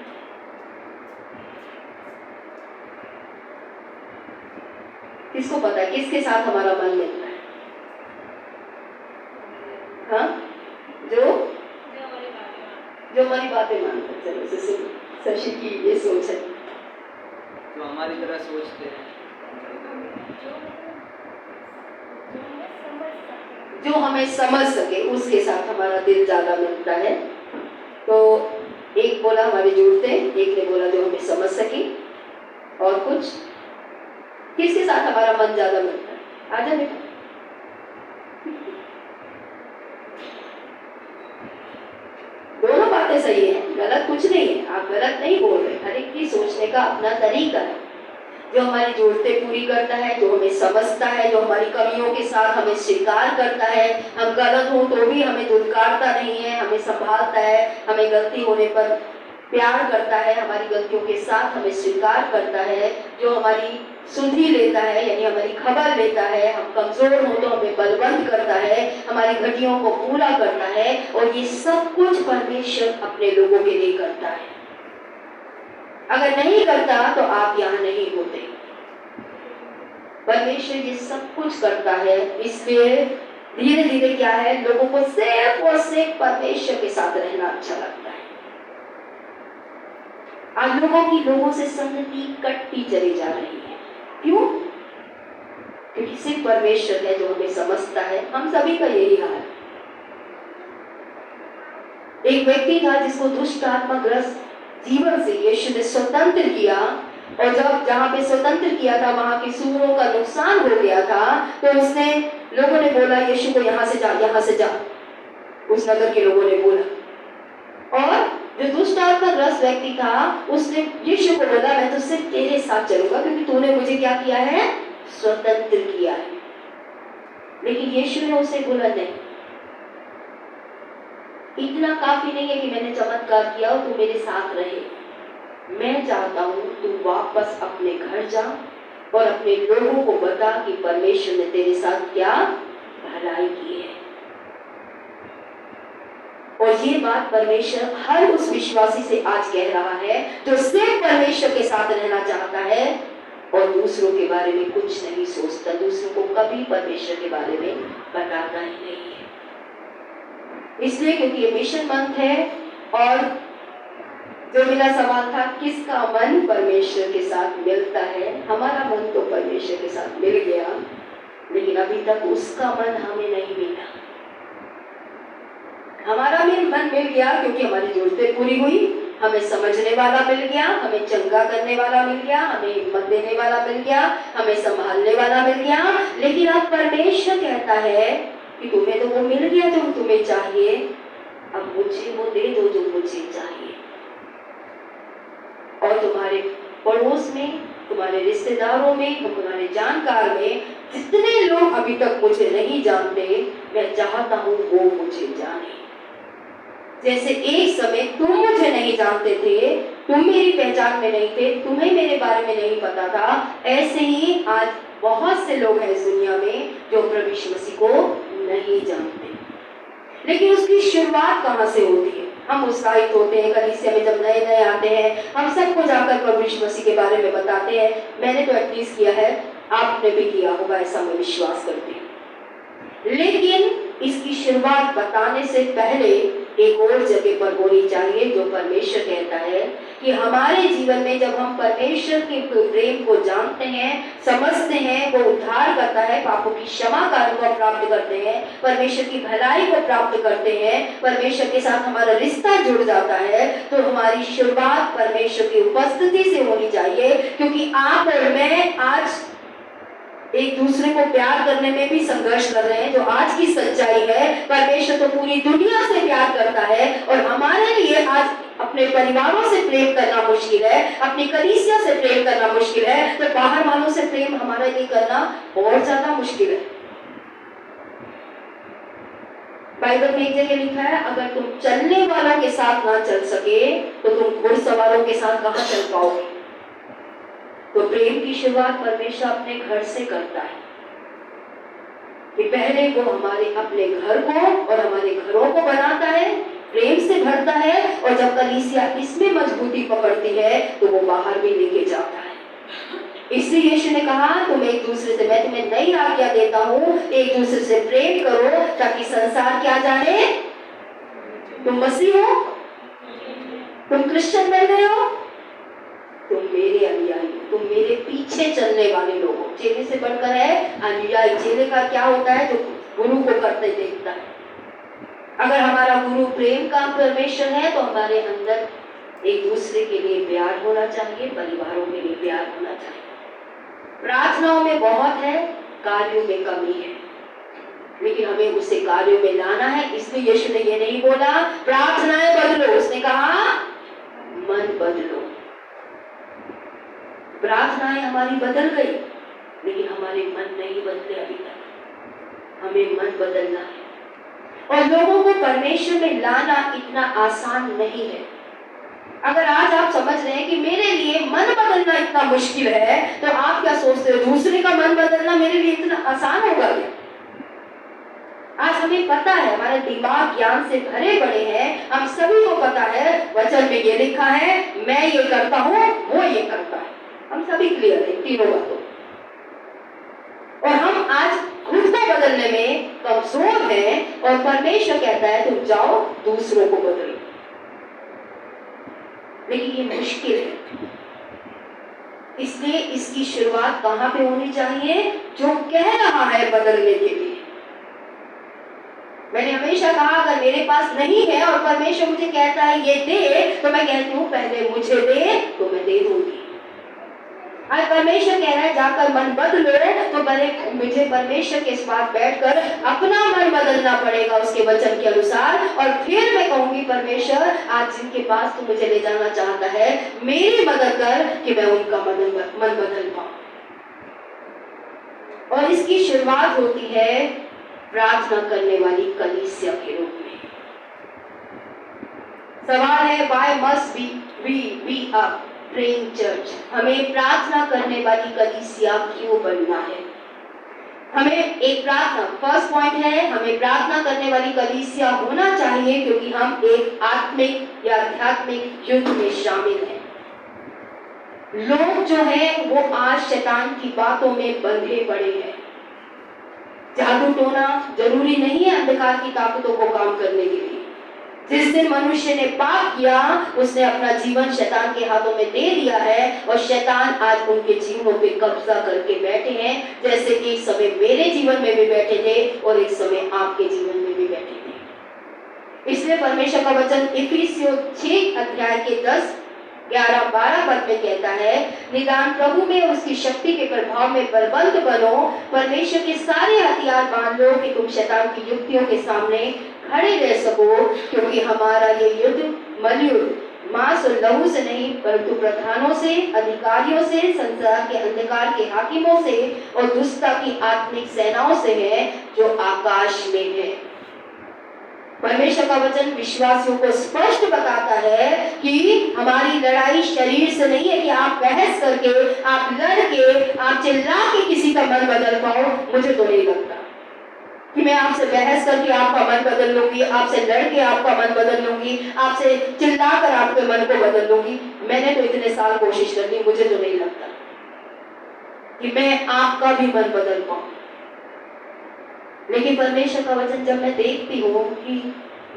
किसको पता है किसके साथ हमारा मन मिलता है? हाँ, जो हमारी बातें मानते हैं। चलो शशि की ये सोच है, जो हमारी तरह सोचते हैं, जो हमें समझ सके, उसके साथ हमारा दिल ज्यादा मिलता है। तो एक बोला हमारी जरूरतें, एक ने बोला जो हमें समझ सके, और कुछ किसके साथ हमारा मन ज्यादा मिलता है? आजा बेटा। दोनों बातें सही है, गलत कुछ नहीं है, आप गलत नहीं बोल रहे। हर एक की सोचने का अपना तरीका है। जो हमारी जरूरतें पूरी करता है, जो हमें समझता है, जो हमारी कमियों के साथ हमें स्वीकार करता है, हम गलत हो तो भी हमें धुतकारता नहीं है, हमें संभालता है, हमें गलती होने पर प्यार करता है, हमारी गलतियों के साथ हमें स्वीकार करता है, जो हमारी सुधि लेता है, यानी हमारी खबर लेता है, हम कमजोर हो तो हमें बलवंत करता है, हमारी घटियों को पूरा करता है, और ये सब कुछ परमेश्वर अपने लोगों के लिए करता है। अगर नहीं करता तो आप यहाँ नहीं होते। परमेश्वर ये सब कुछ करता है, इसलिए धीरे धीरे क्या है, लोगों को सिर्फ और सिर्फ परमेश्वर के साथ रहना अच्छा लगता है। आज लोगों से संगति कटती चली जा रही है। क्यों? क्योंकि सिर्फ परमेश्वर है जो हमें समझता है। हम सभी का यही हाल है। एक व्यक्ति था जिसको दुष्ट आत्मा ग्रस्त जीवन से यीशु ने स्वतंत्र किया, और जब जहाँ पे स्वतंत्र किया था वहां के सूरों का नुकसान हो गया था, तो उसने, लोगों ने बोला यीशु को यहाँ से जा, यहाँ से जा, उस नगर के लोगों ने बोला। और जो दुष्ट आत्मा ग्रस्त व्यक्ति था उसने यीशु को बोला मैं तो सिर्फ तेरे साथ चलूंगा क्योंकि तूने मुझे क्या किया है, स्वतंत्र किया है। लेकिन यीशु ने उसे बोला नहीं, इतना काफी नहीं है कि मैंने चमत्कार किया और तू मेरे साथ रहे। मैं चाहता हूं तू वापस अपने घर जा और अपने लोगों को बता कि परमेश्वर ने तेरे साथ क्या भलाई की है। और ये बात परमेश्वर हर उस विश्वासी से आज कह रहा है जो सिर्फ परमेश्वर के साथ रहना चाहता है और दूसरों के बारे में कुछ नहीं सोचता, दूसरों को कभी परमेश्वर के बारे में बताता ही नहीं है। इसलिए क्योंकि ये मिशन मंथ है, और जो मेरा सवाल था किसका मन परमेश्वर के साथ मिलता है, हमारा मन तो परमेश्वर के साथ मिल गया, लेकिन अभी तक उसका मन हमें नहीं मिला। हमारा मन मिल गया क्योंकि हमारी जरूरतें पूरी हुई, हमें समझने वाला मिल गया, हमें चंगा करने वाला मिल गया, हमें हिम्मत देने वाला मिल गया, हमें संभालने वाला मिल गया। लेकिन अब परमेश्वर कहता है कि तुम्हें तो वो मिल गया जो तुम्हें चाहिए, अब मुझे वो दे दो जो मुझे चाहिए। और तुम्हारे पड़ोस में, तुम्हारे रिश्तेदारों में, तुम्हारे जानकार में जितने लोग अभी तक मुझे नहीं जानते, मैं चाहता हूँ वो मुझे जाने। जैसे एक समय तुम मुझे नहीं जानते थे, तुम मेरी पहचान में नहीं थे, तुम्हें मेरे बारे में नहीं पता था, ऐसे ही आज बहुत से लोग हैं इस दुनिया में जो प्रभु यीशु मसीह को नहीं जानते। लेकिन उसकी शुरुआत कहाँ से होती है? हम उत्साहित होते हैं, कलीसिया में जब नए नए आते हैं, हम सबको जाकर प्रभु यीशु मसीह के बारे में बताते हैं। मैंने तो एटलीस्ट किया है, आपने भी किया होगा, ऐसा मैं विश्वास करती हूँ। लेकिन इसकी शुरुआत बताने से पहले एक और जगह पर होनी चाहिए, जो परमेश्वर कहता है कि हमारे जीवन में जब हम परमेश्वर के प्रेम को जानते हैं, समझते हैं, वो उद्धार करता है, पापों की क्षमा का अनुभव प्राप्त करते हैं, परमेश्वर की भलाई को प्राप्त करते हैं, परमेश्वर के साथ हमारा रिश्ता जुड़ जाता है, तो हमारी शुरुआत परमेश्वर की उपस्थिति से होनी चाहिए। क्योंकि आप और मैं आज एक दूसरे को प्यार करने में भी संघर्ष कर रहे हैं, जो आज की सच्चाई है। परमेश्वर तो पूरी दुनिया से प्यार करता है, और हमारे लिए आज अपने परिवारों से प्रेम करना मुश्किल है, अपनी कलीसिया से प्रेम करना मुश्किल है, तो बाहर वालों से प्रेम हमारे लिए करना और ज्यादा मुश्किल है। बाइबल में एक जगह लिखा है, अगर तुम चलने वालों के साथ ना चल सके तो तुम घुड़सवारों के साथ कहां चल पाओगे। तो प्रेम की शुरुआत परमेश्वर अपने घर से करता है, कि पहले वो हमारे अपने घर को और हमारे घरों को बनाता है, प्रेम से भरता है, और जब कलीसिया इसमें मजबूती पकड़ती है तो वो बाहर भी लेके जाता है। इसलिए यीशु ने कहा, तुम एक दूसरे से, मैं तुम्हें नई आज्ञा देता हूँ, एक दूसरे से प्रेम करो, ताकि संसार क्या जाने तुम मसीह हो, तुम क्रिश्चियन बन गए हो, तुम मेरे अनुयायी हो, तुम मेरे पीछे चलने वाले लोग हो। चेले से बढ़कर है अनुयायी। चेले का क्या होता है, जो गुरु को करते देखता है। अगर हमारा गुरु प्रेम का परमेश्वर है, तो हमारे अंदर एक दूसरे के लिए प्यार होना चाहिए, परिवारों के लिए प्यार होना चाहिए। प्रार्थनाओं में बहुत है, कार्यों में कमी है, लेकिन हमें उसे कार्यों में लाना है। इसलिए यीशु ने ये नहीं बोला प्रार्थनाएं बदलो, उसने कहा मन बदलो। प्रार्थनाएं हमारी बदल गई, लेकिन हमारे मन नहीं बदले अभी तक। हमें मन बदलना है, और लोगों को परमेश्वर में लाना इतना आसान नहीं है। अगर आज आप समझ रहे हैं कि मेरे लिए मन बदलना इतना मुश्किल है, तो आप क्या सोचते हो दूसरे का मन बदलना मेरे लिए इतना आसान होगा क्या? आज हमें पता है, हमारे दिमाग ज्ञान से भरे पड़े हैं, हम सभी को पता है, वचन में ये लिखा है, मैं ये करता हूँ, वो ये करता है। हम सभी क्लियर है तीनों बातों, और हम आज खुद को बदलने में कमजोर हैं, और परमेश्वर कहता है तुम जाओ दूसरों को बदलो। लेकिन ये मुश्किल है, इसलिए इसकी शुरुआत कहां पे होनी चाहिए? जो कह रहा है बदलने के लिए। मैंने हमेशा कहा, अगर मेरे पास नहीं है और परमेश्वर मुझे कहता है ये दे, तो मैं कहती हूँ पहले मुझे दे तो मैं दे दूंगी। आज परमेश्वर कह रहा है जाकर मन बदलो, तो पहले मुझे परमेश्वर के पास बैठकर अपना मन बदलना पड़ेगा उसके वचन के अनुसार, और फिर मैं कहूंगी परमेश्वर आज जिनके पास तू मुझे ले जाना चाहता है, मेरी मदद कर कि मैं उनका मन बदल पाऊं। और इसकी शुरुआत होती है प्रार्थना करने वाली कलीसिया के रूप में। सवाल है, why must we be a praying church? हमें प्रार्थना करने वाली कलीसिया क्यों बनना है? हमें एक प्रार्थना, फर्स्ट पॉइंट है, हमें प्रार्थना करने वाली कलीसिया होना चाहिए, क्योंकि हम एक आत्मिक या आध्यात्मिक युद्ध में शामिल हैं। लोग जो हैं वो आज शैतान की बातों में बंधे पड़े हैं। जादू टोना जरूरी नहीं है अंधकार की ताकतों को काम करने के लिए। जिस दिन मनुष्य ने पाप किया, उसने अपना जीवन शैतान के हाथों में दे दिया है, और शैतान आज उनके जीवनों पे कब्जा करके बैठे हैं, जैसे कि एक समय मेरे जीवन में भी बैठे थे और एक समय आपके जीवन में भी बैठे थे। इसलिए परमेश्वर का वचन इफिसियों 6 अध्याय के 10, 11, 12 पद में कहता है, निदान प्रभु में उसकी शक्ति के प्रभाव में बलवंत बनो, परमेश्वर के सारे हथियार बांध लो कि तुम शैतान की युक्तियों के सामने खड़े रह सको, क्योंकि हमारा ये युद्ध मलयुद्ध मांस और लहू से नहीं, परंतु प्रधानों से, अधिकारियों से, संसार के अंधकार के हाकिमों से और दुष्टता की आत्मिक सेनाओं से है जो आकाश में है। परमेश्वर का वचन विश्वासियों को स्पष्ट बताता है कि हमारी लड़ाई शरीर से नहीं है कि आप बहस करके, आप लड़के, आप चिल्ला के किसी का मन बदल पाओ। मुझे तो नहीं लगता कि मैं आपसे बहस करके आपका मन बदल लूंगी, आपसे लड़के आपका मन बदल लूंगी, आपसे चिल्लाकर आपके मन को बदल लूंगी। मैंने तो इतने साल कोशिश कर ली, मुझे तो नहीं लगता कि मैं आपका भी मन बदल पाऊं। लेकिन परमेश्वर का वचन जब मैं देखती हूँ कि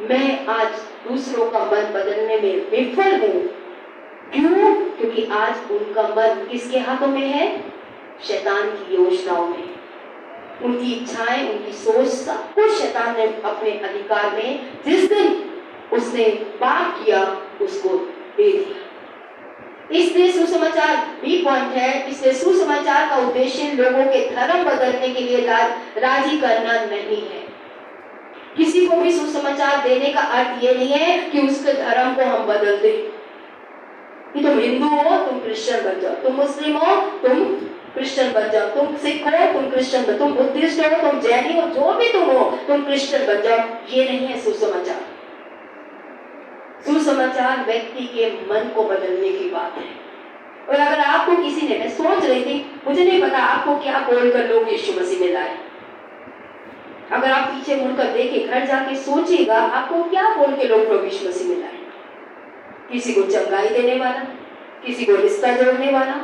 मैं आज दूसरों का मन बदलने में विफल हूँ। क्यों? क्योंकि आज उनका मन किसके हाथों में है? शैतान की योजनाओं में। उनकी इच्छाएं, उनकी सोच, सब कुछ शैतान ने अपने अधिकार में जिस दिन उसने पाप किया उसको दे दिया। इसलिए सुसमाचार भी पॉइंट है। इसलिए सुसमाचार का उद्देश्य लोगों के धर्म बदलने के लिए राजी करना नहीं है। किसी को भी सुसमाचार देने का अर्थ ये नहीं है कि उसके धर्म को हम बदल दें कि तुम हिंदू हो तुम क्रिश्चियन बन जाओ, तुम मुस्लिम हो तुम क्रिश्चियन बन जाओ, तुम सिख हो तुम क्रिश्चियन बन, तुम बुद्धिस्ट हो तुम जैनी हो, जो भी तुम हो तुम क्रिश्चियन बन जाओ। ये नहीं है सुसमाचार। सुसमाचार व्यक्ति के मन को बदलने की बात है। और अगर आपको किसी ने, मैं सोच रही थी, मुझे नहीं पता आपको क्या बोलकर लोग यीशु मसीह में लाए। अगर आप पीछे मुड़कर देखे, घर जाके सोचिएगा आपको क्या बोल के लोग प्रभु यीशु मसीह में लाए। किसी को चंगाई देने वाला, किसी को रिश्ता जोड़ने वाला,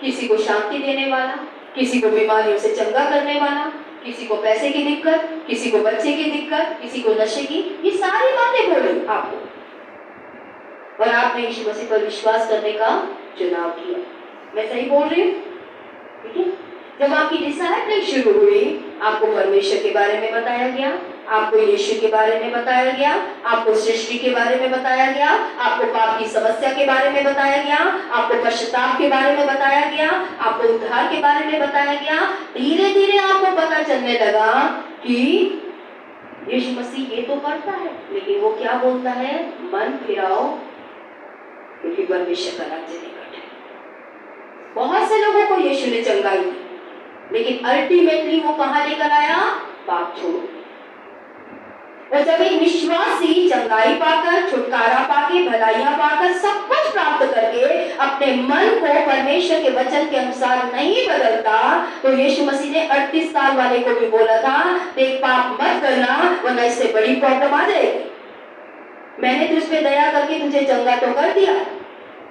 किसी को शांति देने वाला, किसी को बीमारियों से चंगा करने वाला, किसी को पैसे की दिक्कत, किसी को बच्चे की दिक्कत, किसी को नशे की, ये सारी बातें बोली आपको और आपने यीशु मसीह पर विश्वास करने का चुनाव किया। मैं सही बोल रही हूँ? ठीक है। जब आपकी डिसाइपलिंग शुरू हुई, आपको परमेश्वर के बारे में बताया गया, आपको यीशु के बारे में बताया गया, आपको सृष्टि के बारे में बताया गया, आपको पाप की समस्या के बारे में बताया गया, आपको पश्चाताप के बारे में बताया गया, आपको उद्धार के बारे में बताया गया। धीरे धीरे आपको पता चलने लगा कि यीशु मसीह ये तो करता है, लेकिन वो क्या बोलता है? मन फिराओ क्योंकि परमेश्वर का राज्य निकट है। बहुत से लोगों को यीशु ने चंगाई दी, लेकिन अल्टीमेटली वो कहां लेकर आया? पाप छोड़ो। और जब एक विश्वासी चंगाई पाकर, छुटकारा पाके, भलाइयां पाकर, सब कुछ प्राप्त करके अपने मन को परमेश्वर के वचन के अनुसार नहीं बदलता, तो यीशु मसीह ने 38 साल वाले को भी बोला था, देख पाप मत करना वरना इससे बड़ी प्रॉब्लम आ जाएगी। मैंने तुझ पे दया करके तुझे चंगा तो कर दिया,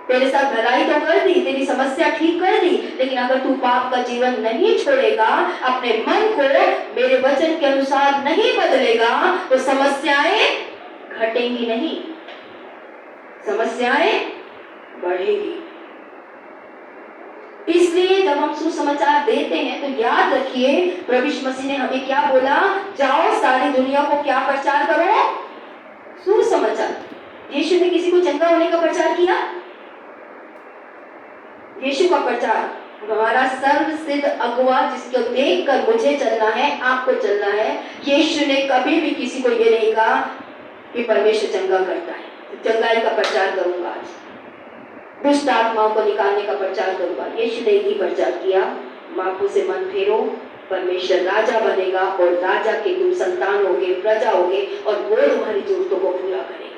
तेरे साथ भलाई तो कर दी, तेरी समस्या ठीक कर दी, लेकिन अगर तू पाप का जीवन नहीं छोड़ेगा, अपने मन को मेरे वचन के अनुसार नहीं बदलेगा, तो समस्याएं घटेंगी नहीं, समस्याएं बढ़ेगी। इसलिए जब हम सुसमाचार देते हैं तो याद रखिए प्रभु यीशु मसीह ने हमें क्या बोला? जाओ सारी दुनिया को क्या प्रचार करो? सुसमाचार। यीशु ने किसी को चंगा होने का प्रचार किया? यीशु का प्रचार हमारा सर्वसिद्ध अगुवा जिसको देखकर मुझे चलना है, आपको चलना है। यीशु ने कभी भी किसी को ये नहीं कहा कि परमेश्वर चंगा करता है, चंगाई का प्रचार करूंगा, आज दुष्ट आत्माओं को निकालने का प्रचार करूंगा। यीशु ने ही प्रचार किया, माफू से मन फेरो, परमेश्वर राजा बनेगा और राजा के तुम संतान होगे, प्रजा होगे और वो तुम्हारी जरूरतों को पूरा करेगा।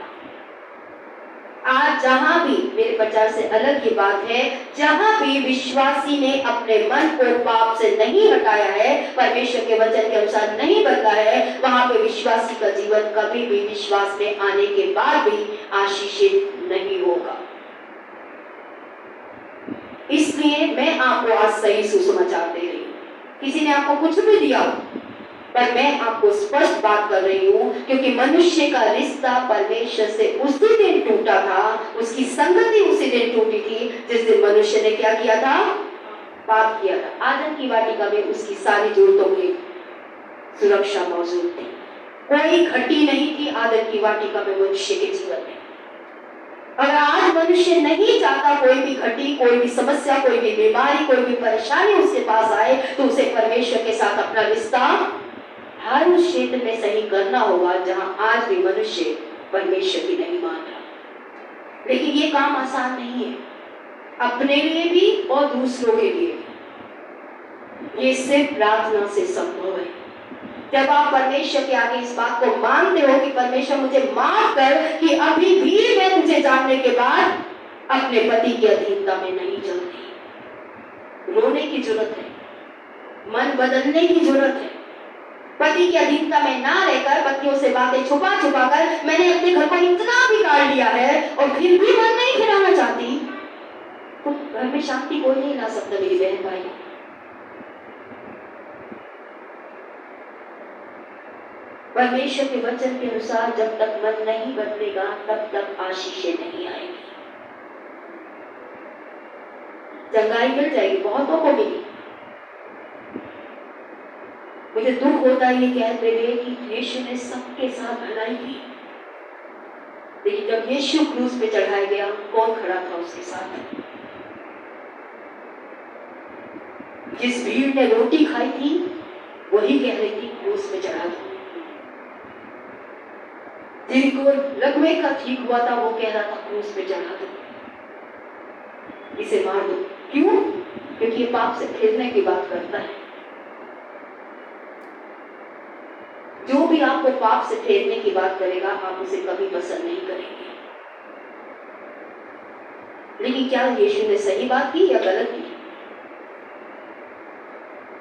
आज जहां भी, मेरे प्रचार से अलग ये बात है, जहां भी विश्वासी ने अपने मन को पाप से नहीं हटाया है, परमेश्वर के वचन के अनुसार नहीं बदला है, वहां पे विश्वासी का जीवन कभी भी विश्वास में आने के बाद भी आशीषित नहीं होगा। इसलिए मैं आपको आज सही सुसमाचार दे रही हूँ। किसी ने आपको कुछ भी दिया, पर मैं आपको स्पष्ट बात कर रही हूँ, क्योंकि मनुष्य का रिश्ता परमेश्वर से उसी दिन टूटा था, उसकी संगति उसी दिन टूटी थी जिस दिन मनुष्य ने क्या किया था? पाप किया था। आदम की वाटिका में उसकी सारी जरूरतों की सुरक्षा मौजूद थी, कोई घटी नहीं थी आदम की वाटिका में मनुष्य के जीवन में। अगर आज मनुष्य नहीं चाहता कोई भी घटी, कोई भी समस्या, कोई भी बीमारी, कोई भी परेशानी उसके पास आए, तो उसे परमेश्वर के साथ अपना रिश्ता हर उस क्षेत्र में सही करना होगा जहां आज भी मनुष्य परमेश्वर की नहीं मान रहा। लेकिन ये काम आसान नहीं है, अपने लिए भी और दूसरों के लिए भी। ये सिर्फ प्रार्थना से संभव है। जब आप परमेश्वर के आगे इस बात को मानते हो कि परमेश्वर मुझे माफ कर कि अभी भी मैं तुझे जानने के बाद अपने पति की अधीनता में नहीं चलती। रोने की जरूरत है, मन बदलने की जरूरत है। पति की अधीनता में ना रहकर, पतियों से बातें छुपा छुपा कर मैंने अपने घर को इतना बिगाड़ लिया है और फिर भी मन नहीं फिराना चाहती, तो घर में शांति कोई नहीं ला सकता मेरी बहन भाई। परमेश्वर के वचन के अनुसार जब तक मन नहीं बदलेगा तब तक आशीषें नहीं आएगी। चंगाई मिल जाएगी, बहुतों को मिली। मुझे दुख होता है ये कहते हुए कि यीशु ने सबके साथ भलाई की, लेकिन जब यीशु क्रूस पे चढ़ाया गया कौन खड़ा था उसके साथ? जिस भीड़ ने रोटी खाई थी वही कह रही थी क्रूस पे चढ़ा दो। जिनको लकवे का ठीक हुआ था वो कह रहा था क्रूस पे चढ़ा दो, इसे मार दो। क्यों? क्योंकि ये पाप से फिरने की बात करता है। जो भी आपको पाप से फेरने की बात करेगा आप उसे कभी पसंद नहीं करेंगे। लेकिन क्या यीशु ने सही बात की या गलत की?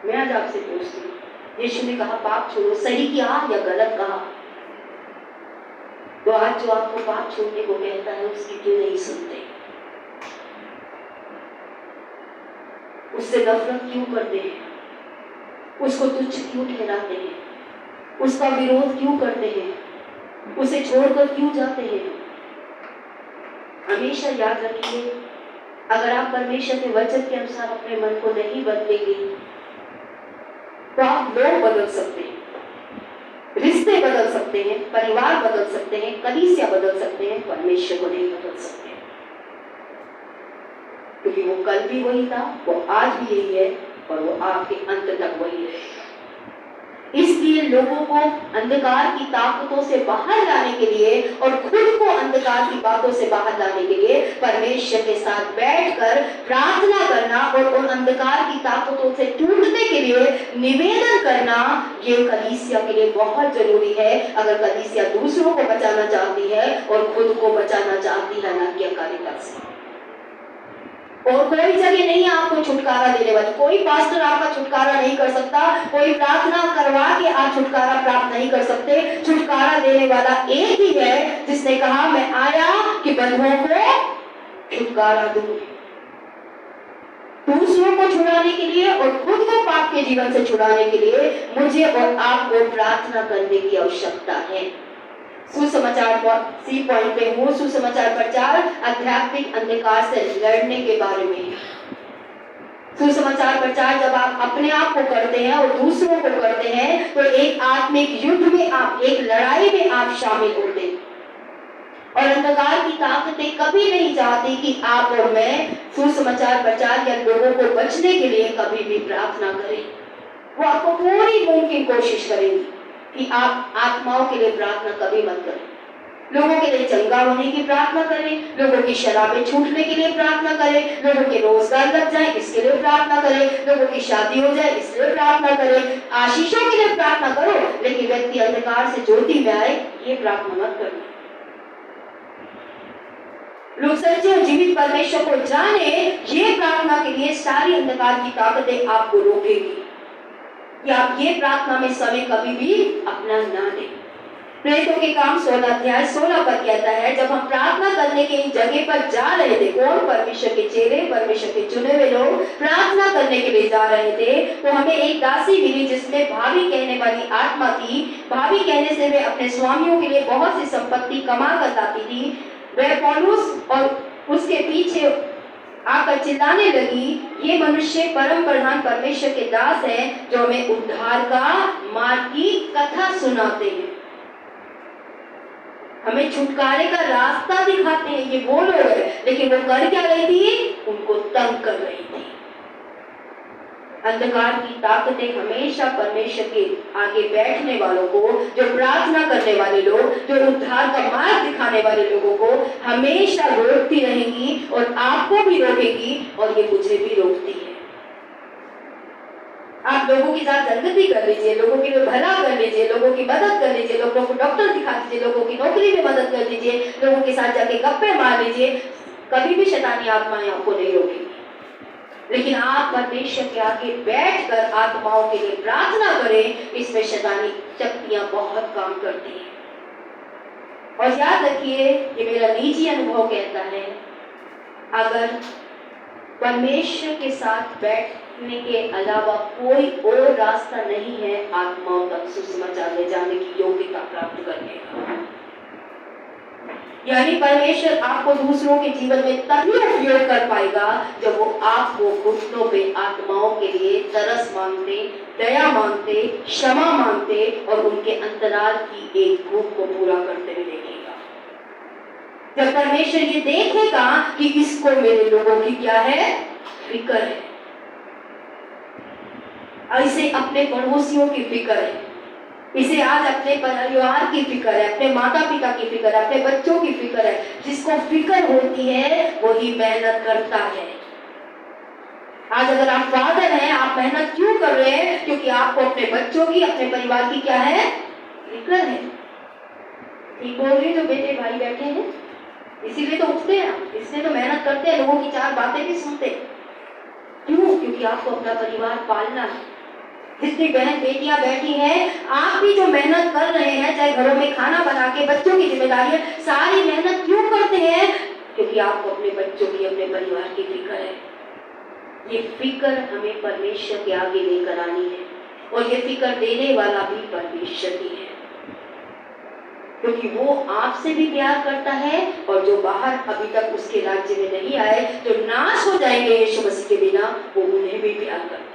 मैं आज आपसे पूछती हूँ, यीशु ने कहा पाप छोड़ो, सही किया या गलत कहा? तो आज जो आपको पाप छोड़ने को कहता है उसकी क्यों नहीं सुनते? उससे नफरत क्यों करते हैं? उसको तुच्छ क्यों ठहराते हैं? उसका विरोध क्यों करते हैं? उसे छोड़कर क्यों जाते हैं? हमेशा याद रखिए, अगर आप परमेश्वर के वचन के अनुसार अपने मन को नहीं बदलेंगे तो आप लोग बदल सकते हैं, रिश्ते बदल सकते हैं, परिवार बदल सकते हैं, कलीसिया बदल सकते हैं, परमेश्वर को नहीं बदल सकते। क्योंकि वो कल भी वही था, वो आज भी यही है और वो आपके अंत तक वही रहेगा। इसलिए लोगों को अंधकार की ताकतों से बाहर लाने के लिए और खुद को अंधकार की बातों से बाहर लाने के लिए परमेश्वर के साथ बैठकर प्रार्थना करना और उन अंधकार की ताकतों से टूटने के लिए निवेदन करना, ये कलीसिया के लिए बहुत जरूरी है। अगर कलीसिया दूसरों को बचाना चाहती है और खुद को बचाना चाहती है अनाज्ञाकारिता से। और कोई जगह नहीं है आपको छुटकारा देने वाली, कोई पास्टर आपका छुटकारा नहीं कर सकता, कोई प्रार्थना करवा के आप छुटकारा प्राप्त नहीं कर सकते। छुटकारा देने वाला एक ही है जिसने कहा मैं आया कि बंधुओं को छुटकारा दूं। दूसरों को छुड़ाने के लिए और खुद को पाप के जीवन से छुड़ाने के लिए मुझे और आपको प्रार्थना करने की आवश्यकता है। सुसमाचार सी पॉइंट पे हूँ, सुसमाचार प्रचार आध्यात्मिक अंधकार से लड़ने के बारे में। सुसमाचार प्रचार जब आप अपने आप को करते हैं और दूसरों को करते हैं तो एक आत्मिक युद्ध में आप, एक लड़ाई में आप शामिल होते हैं। और अंधकार की ताकतें कभी नहीं चाहती कि आप और मैं सुसमाचार प्रचार या लोगों को बचने के लिए कभी भी प्रार्थना करें। वो आपको पूरी मुमकिन कोशिश करेंगी कि आप आत्माओं के लिए प्रार्थना कभी मत करें। लोगों के लिए चंगा होने की प्रार्थना करें, लोगों की शराबें छूटने के लिए प्रार्थना करें, लोगों के रोजगार लग जाए इसके लिए प्रार्थना करें, लोगों की शादी हो जाए इसलिए प्रार्थना करें, आशीषों के लिए प्रार्थना करो, लेकिन व्यक्ति अंधकार से ज्योति में आए ये प्रार्थना मत करो। लोग सच्चे और जीवित परमेश्वर को जाने, ये प्रार्थना के लिए सारी अंधकार की ताकतें आपको रोकेगी कि आप ये प्रार्थना में समय कभी भी अपना ना दें। प्रेरितों के काम 16 अध्याय 16 पर कहता है, जब हम प्रार्थना करने के इन जगह पर जा रहे थे, कौन? परमेश्वर के चेले, परमेश्वर के चुने हुए लोग प्रार्थना करने के लिए जा रहे थे, तो हमें एक दासी मिली जिसमें भाभी कहने वाली आत्मा थी। भाभी कहने से वे अपने स्वामियों के लिए बहुत सी संपत्ति कमा कर लाती थी। वह पौलुस और उसके पीछे आकर चिल्लाने लगी, ये मनुष्य परम प्रधान परमेश्वर के दास हैं जो हमें उद्धार का मार्ग की कथा सुनाते हैं, हमें छुटकारे का रास्ता दिखाते हैं। ये वो लोग हैं, लेकिन वो कर क्या रही थी? उनको तंग कर रही थी। अंधकार की ताकतें हमेशा परमेश्वर के आगे बैठने वालों को, जो प्रार्थना करने वाले लोग, जो उद्धार का मार्ग दिखाने वाले लोगों को हमेशा रोकती रहेंगी और आपको भी रोकेगी और ये मुझे भी रोकती है। आप लोगों के साथ संगति कर लीजिए, लोगों के लिए भला कर लीजिए, लोगों की मदद कर लीजिए, लोगों को डॉक्टर दिखा दीजिए, लोगों की नौकरी में मदद कर दीजिए, लोगों के साथ जाके गप्पे मार लीजिए, कभी भी शैतानी आत्माएं आपको नहीं रोकेंगी। लेकिन आप परमेश्वर के आगे बैठकर आत्माओं के लिए प्रार्थना करें, इसमें शैतानी शक्तियां बहुत काम करती हैं। और याद रखिए, ये मेरा निजी अनुभव कहता है, अगर परमेश्वर के साथ बैठ के अलावा कोई और रास्ता नहीं है आत्माओं तक सुसमाचार ले जाने की योग्यता प्राप्त करने का। यानी परमेश्वर आपको दूसरों के जीवन में तभी उपयोग कर पाएगा जब वो आपको घुटनों पे आत्माओं के लिए तरस मांगते, दया मांगते, क्षमा मांगते और उनके अंतराल की एक भूख को पूरा करते हुए देखेगा। जब परमेश्वर ये देखेगा कि इसको मेरे लोगों की क्या है, फिक्र है, इसे अपने पड़ोसियों की फिक्र है, इसे आज अपने परिवार की फिक्र है, अपने माता पिता की फिक्र है, अपने बच्चों की फिक्र है। जिसको फिक्र होती है वही मेहनत करता है। आज अगर आप फादर हैं, आप मेहनत क्यों कर रहे हैं? क्योंकि आपको अपने बच्चों की, अपने परिवार की क्या है, फिक्र है। ठीक बोल रही जो बेटे भाई बैठे हैं, इसीलिए तो उठते हैं आप, इसलिए तो मेहनत करते हैं, लोगों की चार बातें भी सुनते। क्यों? क्योंकि आपको अपना परिवार पालना है। जितनी बहन बेटियां बैठी हैं, आप भी जो मेहनत कर रहे हैं, चाहे घरों में खाना बना के, बच्चों की जिम्मेदारी है, सारी मेहनत क्यों करते हैं? क्योंकि आपको अपने बच्चों की, अपने परिवार की फिक्र है। ये फिक्र हमें परमेश्वर के आगे लेकर आनी है और ये फिक्र देने वाला भी परमेश्वर ही है, क्योंकि वो आपसे भी प्यार करता है और जो बाहर अभी तक उसके राज्य में नहीं आए, जो नाश हो जाएंगे यीशु मसीह के बिना, वो उन्हें भी प्यार करता है।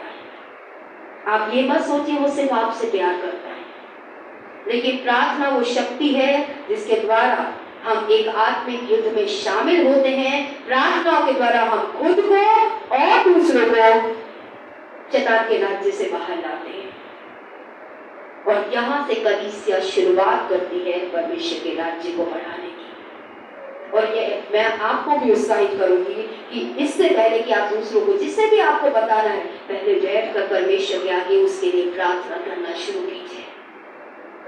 आप ये मत सोचिए वो सिर्फ आपसे प्यार करता है, लेकिन प्रार्थना वो शक्ति है जिसके द्वारा हम एक आत्मिक युद्ध में शामिल होते हैं। प्रार्थनाओं के द्वारा हम खुद को और दूसरों को शैतान के राज्य से बाहर लाते हैं और यहाँ से कलीसिया शुरुआत करती है परमेश्वर के राज्य को बढ़ाने की। और ये मैं आपको भी उत्साहित करूंगी कि इससे पहले कि आप दूसरों को, जिससे भी आपको बताना है, पहले बैठकर परमेश्वर के आगे उसके लिए प्रार्थना करना शुरू कीजिए।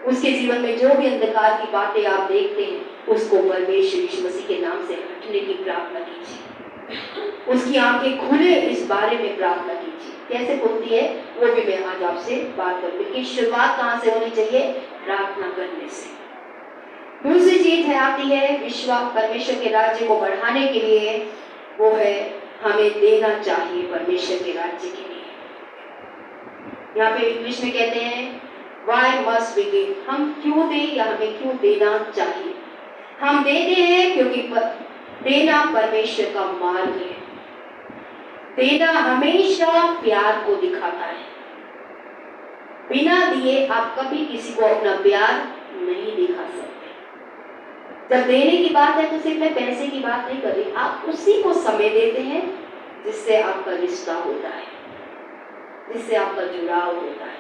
उसके जीवन में जो भी अंधकार की बातें आप देखते हैं, उसको परमेश्वर यीशु मसीह के नाम से हटने की प्रार्थना कीजिए। उसकी आंखें खुले इस बारे में प्रार्थना कीजिए। कैसे खुलती है वो भी मैं आज आपसे बात करूंगी। लेकिन शुरुआत कहाँ से होनी चाहिए? प्रार्थना करने से। दूसरी चीज है आती है विश्वास, परमेश्वर के राज्य को बढ़ाने के लिए, वो है हमें देना चाहिए परमेश्वर के राज्य के लिए। यहाँ पे इंग्लिश में कहते हैं Why must we give? हम क्यों दें या हमें क्यों देना चाहिए? हम देते हैं क्योंकि देना परमेश्वर का मार्ग है। देना हमेशा प्यार को दिखाता है। बिना दिए आप कभी किसी को अपना प्यार नहीं दिखा सकते। जब देने की बात है तो सिर्फ मैं पैसे की बात नहीं कर रही, आप उसी को समय देते हैं जिससे आपका रिश्ता होता है, जिससे आपका जुड़ाव होता है।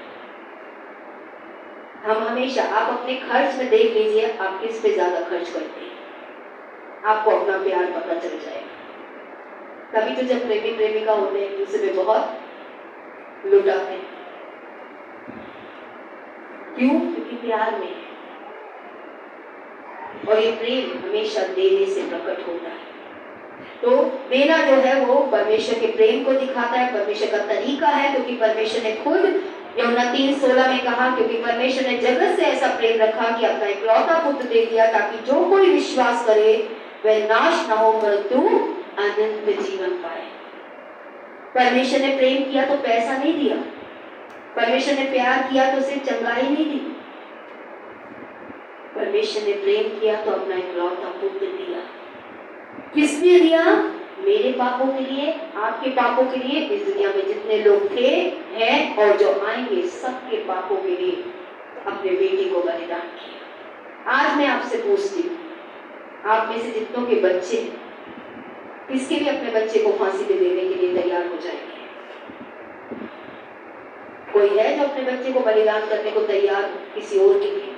हम हमेशा, आप अपने खर्च में देख लीजिए आप किस पे ज्यादा खर्च करते हैं, आपको अपना प्यार पता चल जाएगा। कभी तो जब प्रेमी प्रेमिका होते हैं दूसरे पे बहुत लुटाते हैं, क्यों? क्योंकि प्यार में है और ये प्रेम हमेशा देने से प्रकट होता है। तो देना जो है वो परमेश्वर के प्रेम को दिखाता है, परमेश्वर का तरीका है, क्योंकि परमेश्वर ने खुद यूहन्ना 3:16 में कहा, क्योंकि परमेश्वर ने जगत से ऐसा प्रेम रखा कि अपना इकलौता पुत्र दे दिया ताकि जो कोई विश्वास करे वह नाश न हो परंतु अनंत जीवन पाए। परमेश्वर ने प्रेम किया तो पैसा नहीं दिया, परमेश्वर ने प्यार किया तो सिर्फ चंगाई नहीं दी, परमेश्वर ने प्रेम किया तो अपना इकलौता पुत्र दिया। किसने दिया? मेरे पापों के लिए, आपके पापों के लिए, इस दुनिया में जितने लोग थे, हैं और जो आएंगे, सबके पापों के लिए अपने बेटे को बलिदान किया। आज मैं आपसे पूछती हूँ, आप में से जितनों के बच्चे हैं, किसके लिए अपने बच्चे को फांसी पे देने के लिए तैयार हो जाएंगे? कोई है जो अपने बच्चे को बलिदान करने को तैयार किसी और के लिए?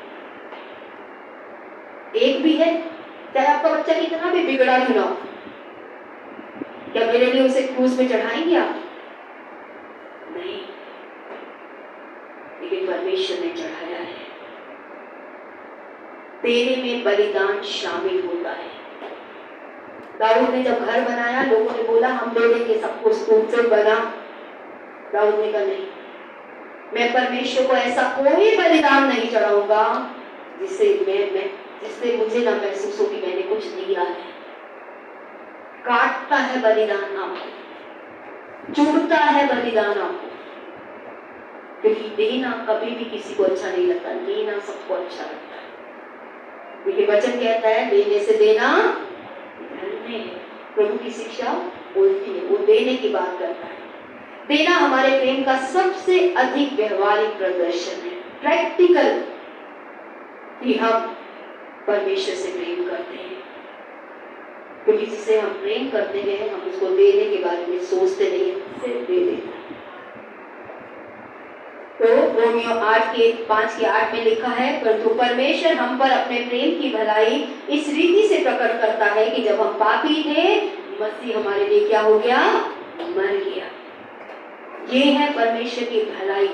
एक भी है? चाहे आपका बच्चा कितना भी बिगड़ा क्यों ना हो, क्या मेरे लिए उसे क्रूस में चढ़ाएंगे आप? नहीं, लेकिन परमेश्वर ने चढ़ाया है। देने में बलिदान शामिल होता है। दाऊद ने जब घर बनाया, लोगों ने बोला हम दे देंगे सबको, स्तूप से बना। दाऊद ने कहा नहीं, मैं परमेश्वर को ऐसा कोई बलिदान नहीं चढ़ाऊंगा जिससे मुझे ना महसूस हो कि मैंने कुछ दिया है। काटता है बलिदान आपको, चुभता है बलिदान आपको, क्योंकि देना कभी भी किसी को अच्छा नहीं लगता, लेना सबको अच्छा लगता है। क्योंकि वचन कहता है देने से देना धर्म है। प्रभु की शिक्षा बोलती है, वो देने की बात करता है। देना हमारे प्रेम का सबसे अधिक व्यवहारिक प्रदर्शन है, प्रैक्टिकल, कि हम परमेश्वर से प्रेम करते हैं। क्योंकि जिसे हम प्रेम करते हैं हम उसको देने के बारे में सोचते नहीं, सिर्फ दे देते हैं। तो रोमियो 5:8 में लिखा है, परंतु परमेश्वर हम पर अपने प्रेम की भलाई इस रीति से प्रकट करता है कि जब हम पापी थे मसीह हमारे लिए क्या हो गया, मर गया। ये है परमेश्वर की भलाई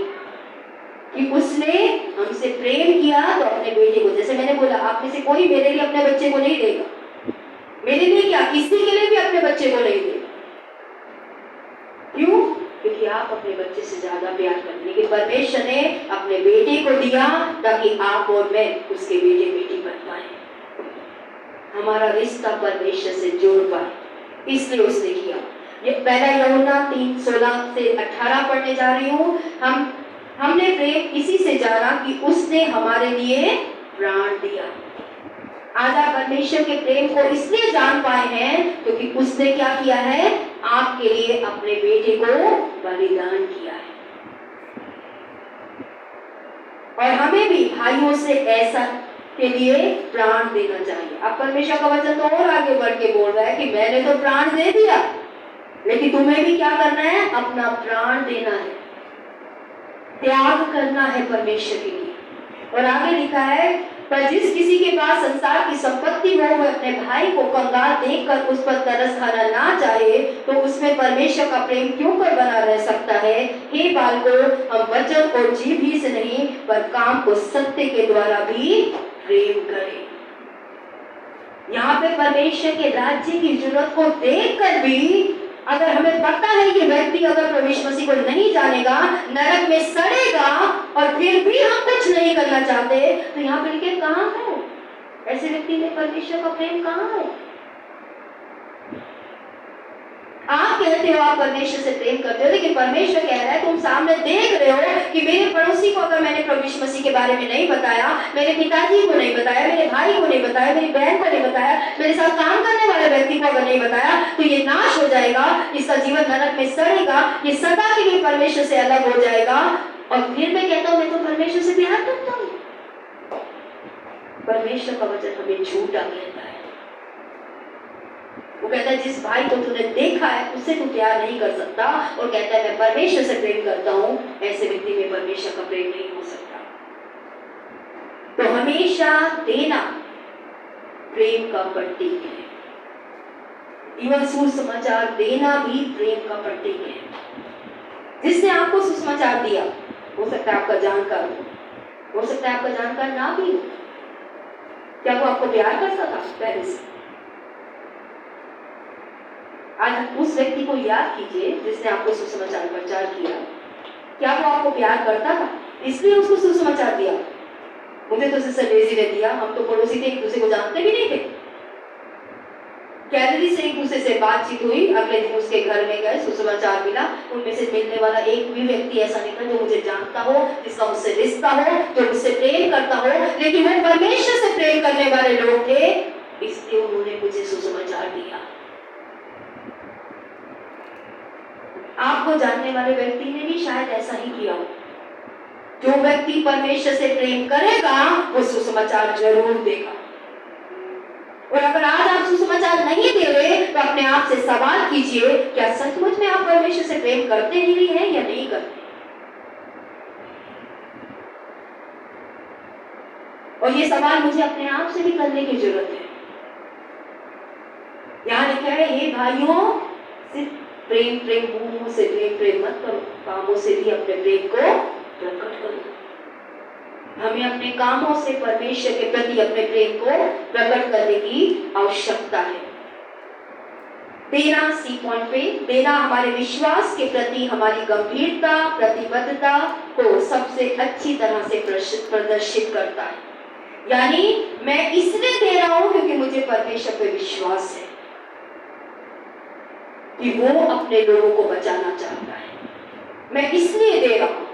कि उसने हमसे प्रेम किया तो अपने बेटे को, जैसे मैंने बोला आप में से कोई मेरे लिए अपने बच्चे को नहीं देगा, मेरे लिए क्या किसी के लिए भी अपने बच्चे को नहीं देगा। क्यों? क्योंकि आप अपने बच्चे से ज्यादा प्यार करते हैं। लेकिन परमेश्वर ने अपने बेटे को दिया ताकि आप और मैं उसके बेटे बेटी बन पाए, हमारा रिश्ता परमेश्वर से जोड़ पाए, इसलिए उसने किया। ये पहला यूहन्ना 3:16 से 18 पढ़ने जा रही हूँ। हमने प्रेम इसी से जाना कि उसने हमारे लिए प्राण दिया। आज आप परमेश्वर के प्रेम को इसलिए जान पाए हैं क्योंकि उसने क्या किया है, आपके लिए अपने बेटे को बलिदान किया है। और हमें भी भाइयों से ऐसा के लिए प्राण देना चाहिए। अब परमेश्वर का वचन तो और आगे बढ़ के बोल रहा है कि मैंने तो प्राण दे दिया, लेकिन तुम्हें भी क्या करना है, अपना प्राण देना है, त्याग करना है परमेश्वर के लिए। और आगे लिखा है, पर जिस किसी के पास संसार की संपत्ति हो वह अपने भाई को कंगाल देखकर उस पर तरस खाना ना चाहे तो उसमें परमेश्वर का प्रेम क्यों कर बना रह सकता है। हे बालकों, हम वचन और जीभ ही से नहीं पर काम को सत्य के द्वारा भी प्रेम करें। यहाँ पे परमेश्वर के राज्य की जरूरत को देखकर भी अगर हमें पता है कि व्यक्ति अगर प्रभु मसीह को नहीं जानेगा, नरक में सड़ेगा, और फिर भी हम कुछ नहीं करना चाहते, तो यहाँ पे लिखे कहाँ है ऐसे व्यक्ति में परमेश्वर का प्रेम कहाँ है। आप कहते हो आप परमेश्वर से प्रेम करते हो, लेकिन परमेश्वर कह रहा है तुम सामने देख रहे हो कि मेरे पड़ोसी को अगर मैंने प्रभु मसीह के बारे में नहीं बताया, मेरे पिताजी को नहीं बताया, मेरे भाई को नहीं बताया, मेरी बहन को नहीं बताया, मेरे साथ काम करने वाले व्यक्ति को अगर नहीं बताया, तो ये नाश हो जाएगा, इसका जीवन नरक में सड़ेगा, ये सदा के लिए परमेश्वर से अलग हो जाएगा। और फिर मैं कहता हूँ मैं तो परमेश्वर से प्यार करता हूँ। परमेश्वर का वचन हमें झूठा कहता है। वो कहता है जिस भाई को तूने देखा है उससे तू प्यार नहीं कर सकता, और कहता है मैं परमेश्वर से प्रेम करता हूं, ऐसे व्यक्ति में परमेश्वर का प्रेम नहीं हो सकता। तो हमेशा देना प्रेम का प्रतीक है। इवन सुसमाचार देना भी प्रेम का प्रतीक है। जिसने आपको सुसमाचार दिया, हो सकता है आपका जानकार हो सकता है आपका जानकार ना भी हो, क्या वो आपको प्यार करता था पहले से? आज उस व्यक्ति को याद कीजिए जिसने आपको सुसमाचार प्रचार किया, क्या वो आपको प्यार करता था इसलिए उसको सुसमाचार दिया? मुझे तो सिस्टर डेजी ने दिया, हम तो पड़ोसी थे, एक दूसरे को जानते भी नहीं थे, कैलोरी से एक दूसरे से बातचीत हुई, अगले दिन उसके घर में गए, सुसमाचार मिला, उनमें से मिलने वाला एक भी व्यक्ति ऐसा नहीं था जो मुझे जानता हो, जिसका मुझसे रिश्ता हो, जो मुझसे प्रेम करता हो, लेकिन वो परमेश्वर से प्रेम करने वाले लोग थे, इसलिए उन्होंने मुझे सुसमाचार दिया। आपको जानने वाले व्यक्ति ने भी शायद ऐसा ही किया हो। जो व्यक्ति परमेश्वर से प्रेम करेगा वो सुसमाचार जरूर देगा। और अगर आज आप सुसमाचार नहीं दे रहे तो अपने आप से सवाल कीजिए, क्या सचमुच में आप परमेश्वर से प्रेम करते ही हैं या नहीं करते? और ये सवाल मुझे अपने आप से भी करने की जरूरत है। यहाँ लिखा है, हे भाइयों, सिर्फ प्रेम मुंह से प्रेम मत करो, कामों से भी अपने प्रेम को प्रकट करो। हमें अपने कामों से परमेश्वर के प्रति अपने प्रेम को प्रकट करने की आवश्यकता है। देना, सी पॉइंट पे, देना हमारे विश्वास के प्रति हमारी गंभीरता, प्रतिबद्धता को सबसे अच्छी तरह से प्रदर्शित करता है। यानी मैं इसलिए दे रहा हूं क्योंकि मुझे परमेश्वर पे विश्वास है। कि वो अपने लोगों को बचाना चाहता है। मैं इसलिए दे रहा हूं,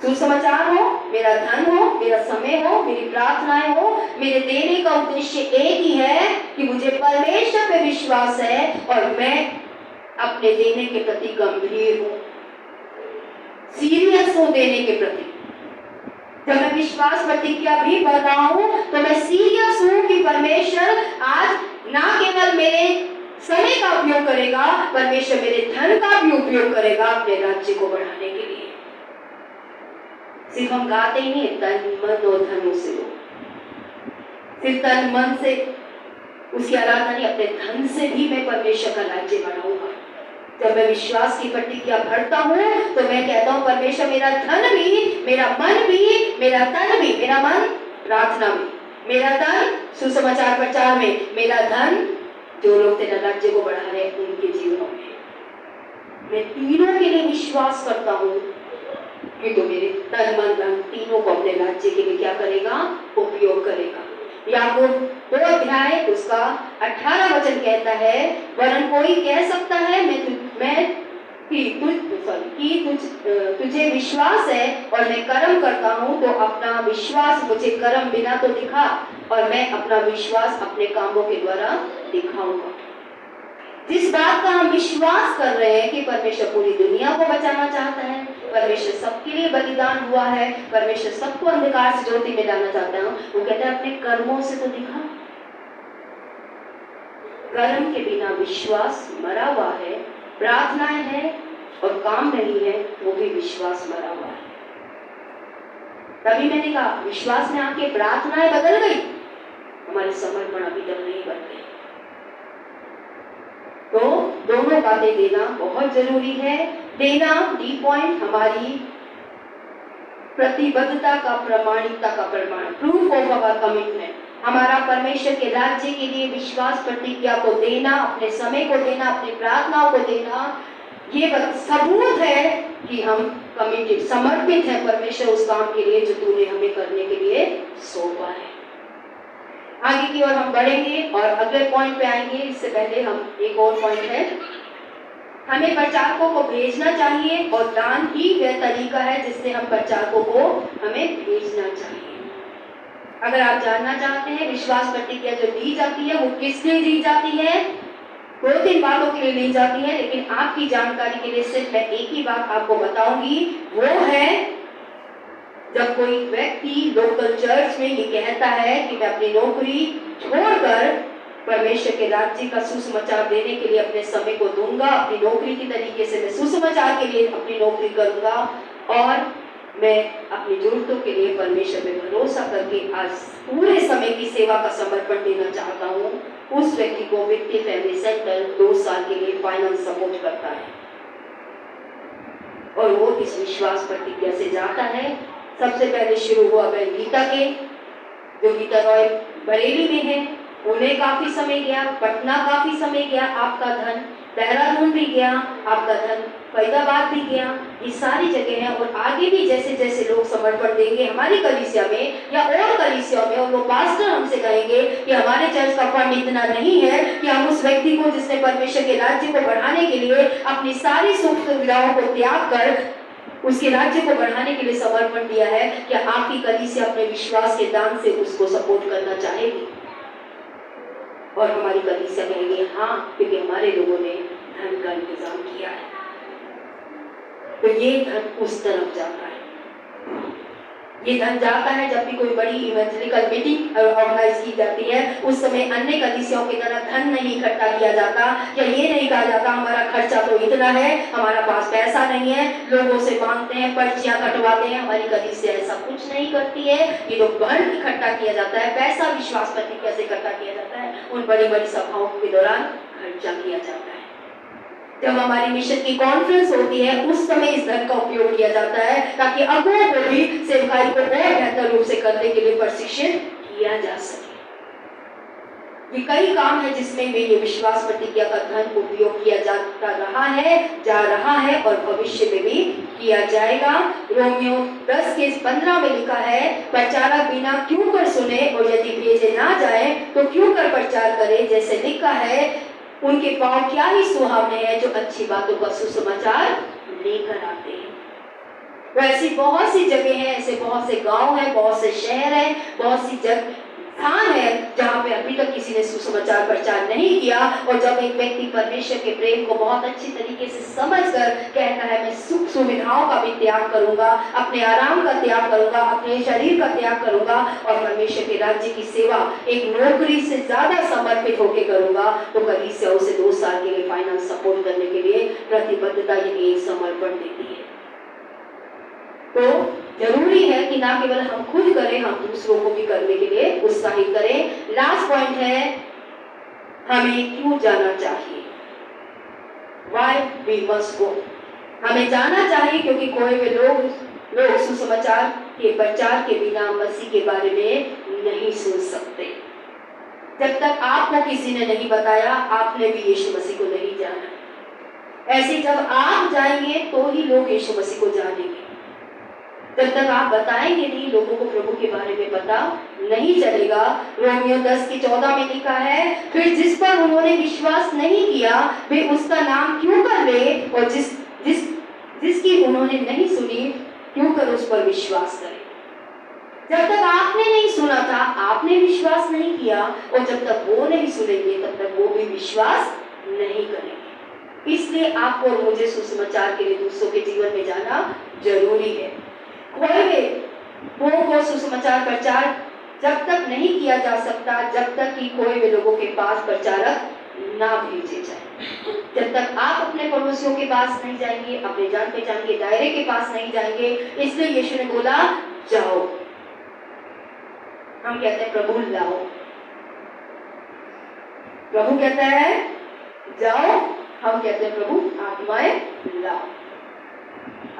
सुसमाचार हो, मेरा धन हो, मेरा समय हो, मेरी प्रार्थनाएं हो, मेरे देने का उद्देश्य एक ही है कि मुझे परमेश्वर पे विश्वास है और मैं अपने देने के प्रति गंभीर हूं, सीरियस हूं देने के प्रति। जब मैं विश्वास प्रतिज्ञा भी कर रहा हूं तो मैं सीरियस हूं कि परमेश्वर आज ना केवल मेरे समय का उपयोग करेगा, परमेश्वर मेरे धन का भी उपयोग करेगा अपने राज्य को बढ़ाने के लिए। सिर्फ हम गाते ही नहीं, तन मन और धनों से हो, सिर्फ तन मन से उसकी आराधना नहीं, अपने धन से भी मैं परमेश्वर का राज्य बढ़ाऊंगा। जब मैं विश्वास की प्रतिज्ञा भरता हूं तो मैं कहता हूं परमेश्वर मेरा धन भी, मेरा मन भी, मेरा तन भी, मेरा मन प्रार्थना में, मेरा धन सुसमाचार प्रचार में, मेरा धन जो लोग तेरा राज्य को बढ़ा रहे हैं उनके जीवनों में, मैं तीनों के लिए विश्वास करता हूं कि तो मेरे तन मन धन तीनों को अपने राज्य के लिए क्या करेगा, उपयोग करेगा। याकूब 2 अध्याय उसका 18 वचन कहता है, वरन कोई कह सकता है तुझे विश्वास है और मैं कर्म करता हूं, तो अपना विश्वास मुझे कर्म बिना तो दिखा और मैं अपना विश्वास अपने कामों के द्वारा दिखाऊंगा। जिस बात का हम विश्वास कर रहे हैं कि परमेश्वर पूरी दुनिया को बचाना चाहता है, परमेश्वर सबके लिए बलिदान हुआ है, परमेश्वर सबको अंधकार से ज्योति में लाना चाहता है, वो कहते हैं अपने कर्मों से तो दिखा। कर्म के बिना विश्वास मरा हुआ है, प्रार्थनाएं है और काम नहीं है, वो भी विश्वास मरा हुआ है। तभी मैंने कहा विश्वास में आके प्रार्थनाएं बदल गई, हमारे समर्पण अभी तक नहीं बन गए। तो दोनों बातें देना बहुत जरूरी है। देना डी पॉइंट हमारी प्रतिबद्धता का, प्रामाणिकता का प्रमाण, प्रूफ ऑफ आवर कमिटमेंट। हमारा परमेश्वर के राज्य के लिए विश्वास प्रतिज्ञा को देना, अपने समय को देना, अपनी प्रार्थनाओं को देना, ये सबूत है कि हम कमिटेड, समर्पित है परमेश्वर उस काम के लिए जो तूने हमें करने के लिए सौंपा है। आगे की ओर हम बढ़ेंगे और अगले पॉइंट पे आएंगे। इससे पहले हम एक और पॉइंट है, हमें प्रचारकों को भेजना चाहिए और दान ही वह तरीका है जिससे हम प्रचारकों को हमें भेजना चाहिए। अगर आप जानना चाहते हैं विश्वास प्रतिज्ञा जो दी जाती है वो किस लिए दी जाती है, 2-3 बातों के लिए ली जाती है, लेकिन आपकी जानकारी के लिए सिर्फ मैं एक ही बात आपको बताऊंगी, वो है जब कोई व्यक्ति लोकल चर्च में ये कहता है कि मैं अपनी नौकरी छोड़कर परमेश्वर के राज्य का सुसमाचार देने के लिए अपने समय को दूंगा, अपनी नौकरी की तरीके से मैं सुसमाचार के लिए अपनी नौकरी करूंगा और मैं अपनी जरूरतों के लिए परमेश्वर पे भरोसा करके आज पूरे समय की सेवा का समर्पण देना चाहता हूँ, उस व्यक्ति को विक्टी फैमिली सेंटर 2 साल के लिए फाइनेंस सपोर्ट करता है और वो इस विश्वास प्रतिज्ञा से जाता है। सबसे पहले शुरू हुआ वह गीता के, जो गीता रॉय बरेली में है, उन्हें काफी समय गया, पटना काफी समय गया, आपका धन देहरादून भी गया, आपका धन फरीदाबाद भी गया, ये सारी जगह है। और आगे भी जैसे जैसे लोग समर्पण देंगे हमारी कलीसिया में या और कलीसिया में, और वो पास्टर हमसे कहेंगे कि हमारे चर्च का फंड इतना नहीं है कि हम उस व्यक्ति को जिसने परमेश्वर के राज्य को बढ़ाने के लिए अपनी सारी सुख सुविधाओं को त्याग कर उसके राज्य को बढ़ाने के लिए समर्पण दिया है, क्या आपकी कलीसिया अपने विश्वास के दान से उसको सपोर्ट करना चाहेगी? और हमारी कलीसिया कहेगी हाँ, क्योंकि हमारे लोगों ने धन का इंतजाम किया है। तो ये धन उस तरफ जाता है, ये धन जाता है जब भी कोई बड़ी इवेंजलिकल मीटिंग ऑर्गेनाइज की जाती है, उस समय अन्य कलीसियाओं की तरह धन नहीं इकट्ठा किया जाता, या ये नहीं कहा जाता हमारा खर्चा तो इतना है, हमारा पास पैसा नहीं है, लोगों से मांगते हैं, पर्चियां कटवाते हैं। हमारी कलीसिया ऐसा कुछ नहीं करती है। ये तो धन इकट्ठा किया जाता है, पैसा विश्वास प्रतिज्ञा से इकट्ठा किया जाता है, उन बड़ी बड़ी सभाओं के दौरान खर्चा किया जाता है। जब हमारी मिशन की कॉन्फ्रेंस होती है उस समय इस धन का उपयोग किया जाता है ताकि अगुओं को भी सेवकाई को और बेहतर रूप से करने के लिए प्रशिक्षित किया जा सके। ये कई काम है जिसमें ये विश्वास प्रतिज्ञा का धन उपयोग किया जाता रहा है, जा रहा है और भविष्य में भी किया जाएगा। रोमियो 10:15 में लिखा है, प्रचारक बिना क्यों कर सुने और यदि भेजे ना जाए तो क्यों कर प्रचार करे, जैसे लिखा है उनके पांव क्या ही सुहावने हैं जो अच्छी बातों का सुसमाचार लेकर आते हैं। वैसी बहुत सी जगह हैं, ऐसे बहुत से गांव हैं, बहुत से शहर हैं, बहुत सी स्थान है जहाँ पे अभी तक किसी ने सुसमाचार प्रचार नहीं किया। और जब एक व्यक्ति परमेश्वर के प्रेम को बहुत अच्छी तरीके से समझकर कहता है मैं सुख सुविधाओं का भी त्याग करूंगा, अपने आराम का त्याग करूंगा, अपने शरीर का त्याग करूंगा और परमेश्वर के राज्य की सेवा एक नौकरी से ज्यादा समर्पित होकर करूंगा, तो कलीसिया उसे 2 साल के लिए फाइनेंस सपोर्ट करने के लिए प्रतिबद्धता यानी एक समर्पण देती है। तो जरूरी है कि ना केवल हम खुद करें, हम दूसरों को भी करने के लिए उत्साहित करें। लास्ट पॉइंट है हमें क्यों जाना चाहिए, Why we must go। हमें जाना चाहिए क्योंकि कोई भी लोग सुसमाचार के प्रचार के बिना मसीह के बारे में नहीं सुन सकते। जब तक आपको किसी ने नहीं बताया आपने भी यीशु मसीह को नहीं जाना। ऐसे जब आप जाएंगे तो ही लोग यीशु मसीह को जानेंगे। जब तक आप बताएंगे नहीं लोगों को प्रभु के बारे में पता नहीं चलेगा। रोमियो 10:14 में लिखा है फिर जिस पर उन्होंने विश्वास नहीं किया वे उसका नाम क्यों कर ले, और जिसकी उन्होंने नहीं सुनी क्यों कर उस पर विश्वास करें। जब तक आपने नहीं सुना था आपने विश्वास नहीं किया, और जब तक वो नहीं सुनेंगे तब तक वो भी विश्वास नहीं करेंगे। इसलिए आपको और मुझे सुसमाचार के लिए दूसरों के जीवन में जाना जरूरी है। कोई भी को सुसमाचार प्रचार जब तक नहीं किया जा सकता जब तक कि कोई भी लोगों के पास प्रचारक ना भेजे जाए। जब तक आप अपने पड़ोसियों के पास नहीं जाएंगे, अपने जान पहचान के दायरे के पास नहीं जाएंगे, इसलिए यीशु ने बोला जाओ। हम कहते हैं प्रभु लाओ, प्रभु कहता है जाओ, हम कहते हैं प्रभु आत्माएं लाओ।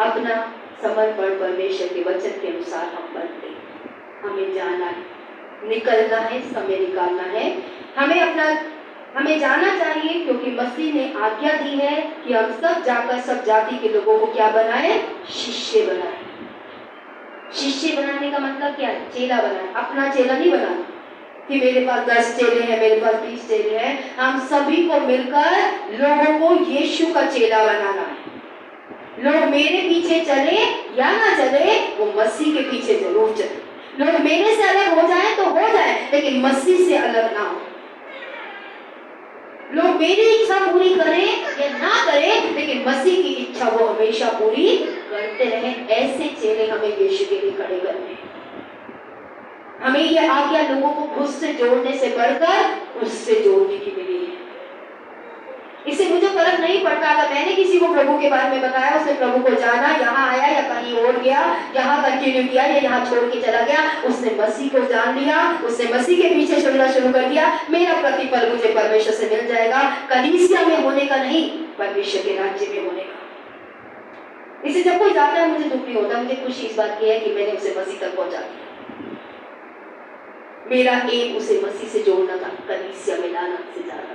अपना समर्पण परमेश्वर के वचन के अनुसार हम बनते हैं। हमें जाना है, निकलना है, समय निकालना है। हमें जाना चाहिए क्योंकि मसीह ने आज्ञा दी है कि हम सब जाकर सब जाति के लोगों को क्या बनाए, शिष्य बनाए। शिष्य बनाने का मतलब क्या है, चेला बनाए। अपना चेला नहीं बनाना कि मेरे पास 10 चेले हैं, मेरे पास 20 चेले हैं। हम सभी को मिलकर लोगों को यीशु का चेला बनाना है। लोग मेरे पीछे चले या ना चले, वो मसीह के पीछे जरूर चले। लोग मेरे से अलग हो जाएं तो हो जाएं, लेकिन मसीह से अलग ना हो। लोग मेरी इच्छा पूरी करें या ना करें, लेकिन मसीह की इच्छा वो हमेशा पूरी करते रहे। ऐसे चेले हमें यीशु के लिए खड़े करने। हमें ये आज्ञा लोगों को खुद से जोड़ने से बढ़कर उससे जोड़ने की मिली है। इससे मुझे फर्क नहीं पड़ता अगर मैंने किसी को प्रभु के बारे में बताया, उसने प्रभु को जाना, यहाँ आया या कहीं और गया, यहाँ कंटिन्यू किया या यहाँ छोड़ के चला गया, उसने मसीह को जान लिया, उसने मसीह के पीछे चलना शुरू कर दिया। मेरा प्रतिफल मुझे परमेश्वर से मिल जाएगा, कलीसिया में होने का नहीं, परमेश्वर के राज्य में होने का। इसे जब कोई जाता है मुझे दुख नहीं होता, मुझे खुशी इस बात की है कि मैंने उसे मसीह तक पहुंचा दिया। मेरा एम उसे मसीह से जोड़ना था, कलीसिया में लाना से ज्यादा।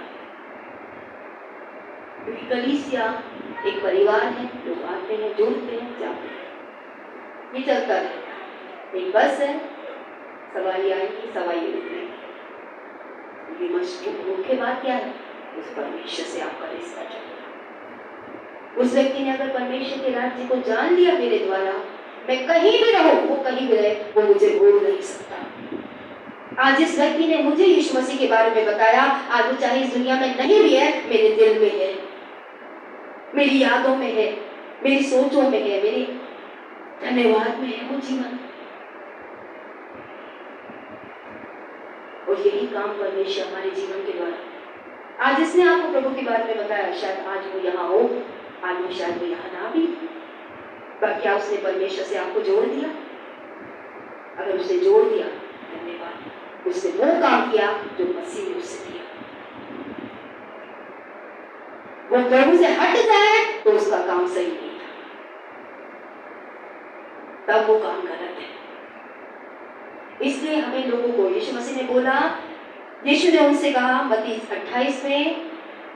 क्योंकि कलीसिया एक परिवार है, लोग आते हैं, जुड़ते हैं, जाते हैं, ये चलता है। एक बस है, सवारी आएगी, सवारी उतरेगी। मुख्य बात क्या है, उस परमेश्वर से आपका रिश्ता जुड़ा। उस व्यक्ति ने अगर परमेश्वर के राज्य को जान लिया मेरे द्वारा, मैं कहीं भी रहूं, वो कहीं भी रहे, वो मुझे भूल नहीं सकता। आज जिस व्यक्ति ने मुझे यीशु मसीह के बारे में बताया, आज वो चाहे इस दुनिया में नहीं भी है, मेरे दिल में है, मेरी यादों में है, मेरी सोचों में है, मेरी धन्यवाद में है वो जीवन। और यही काम परमेश्वर हमारे जीवन के द्वारा, आज जिसने आपको प्रभु के बारे में बताया, शायद आज वो यहाँ हो, आज वो शायद वो यहाँ ना भी, पर क्या उसने परमेश्वर से आपको जोड़ दिया? अगर उसने जोड़ दिया, धन्यवाद, उसने वो काम किया जो मसीह ने उससे किया। वो प्रभु से हट जाए तो उसका काम सही नहीं था, तब वो काम गलत है। इसलिए हमें लोगों को, यीशु मसीह ने बोला, यीशु ने उनसे कहा मत्ती 28 में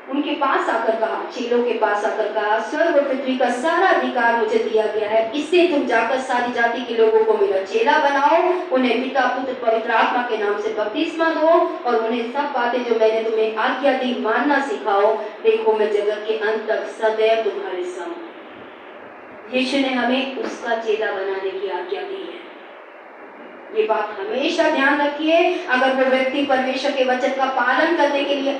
उनके पास आकर कहा, चेलों के पास आकर कहा, स्वर्ग और पृथ्वी का सारा अधिकार मुझे दिया गया है, इससे तुम जाकर सारी जाति के लोगों को मेरा चेला बनाओ, उन्हें पिता पुत्र पवित्र आत्मा के नाम से बपतिस्मा दो और उन्हें सब बातें जो मैंने तुम्हें आज्ञा दी मानना सिखाओ। देखो मैं जगत के अंत तक सदैव तुम्हारे संग हूं। यीशु ने हमें उसका चेला बनाने की आज्ञा दी है। ये बात हमेशा ध्यान रखिए। अगर वो व्यक्ति परमेश्वर के वचन का पालन करने के लिए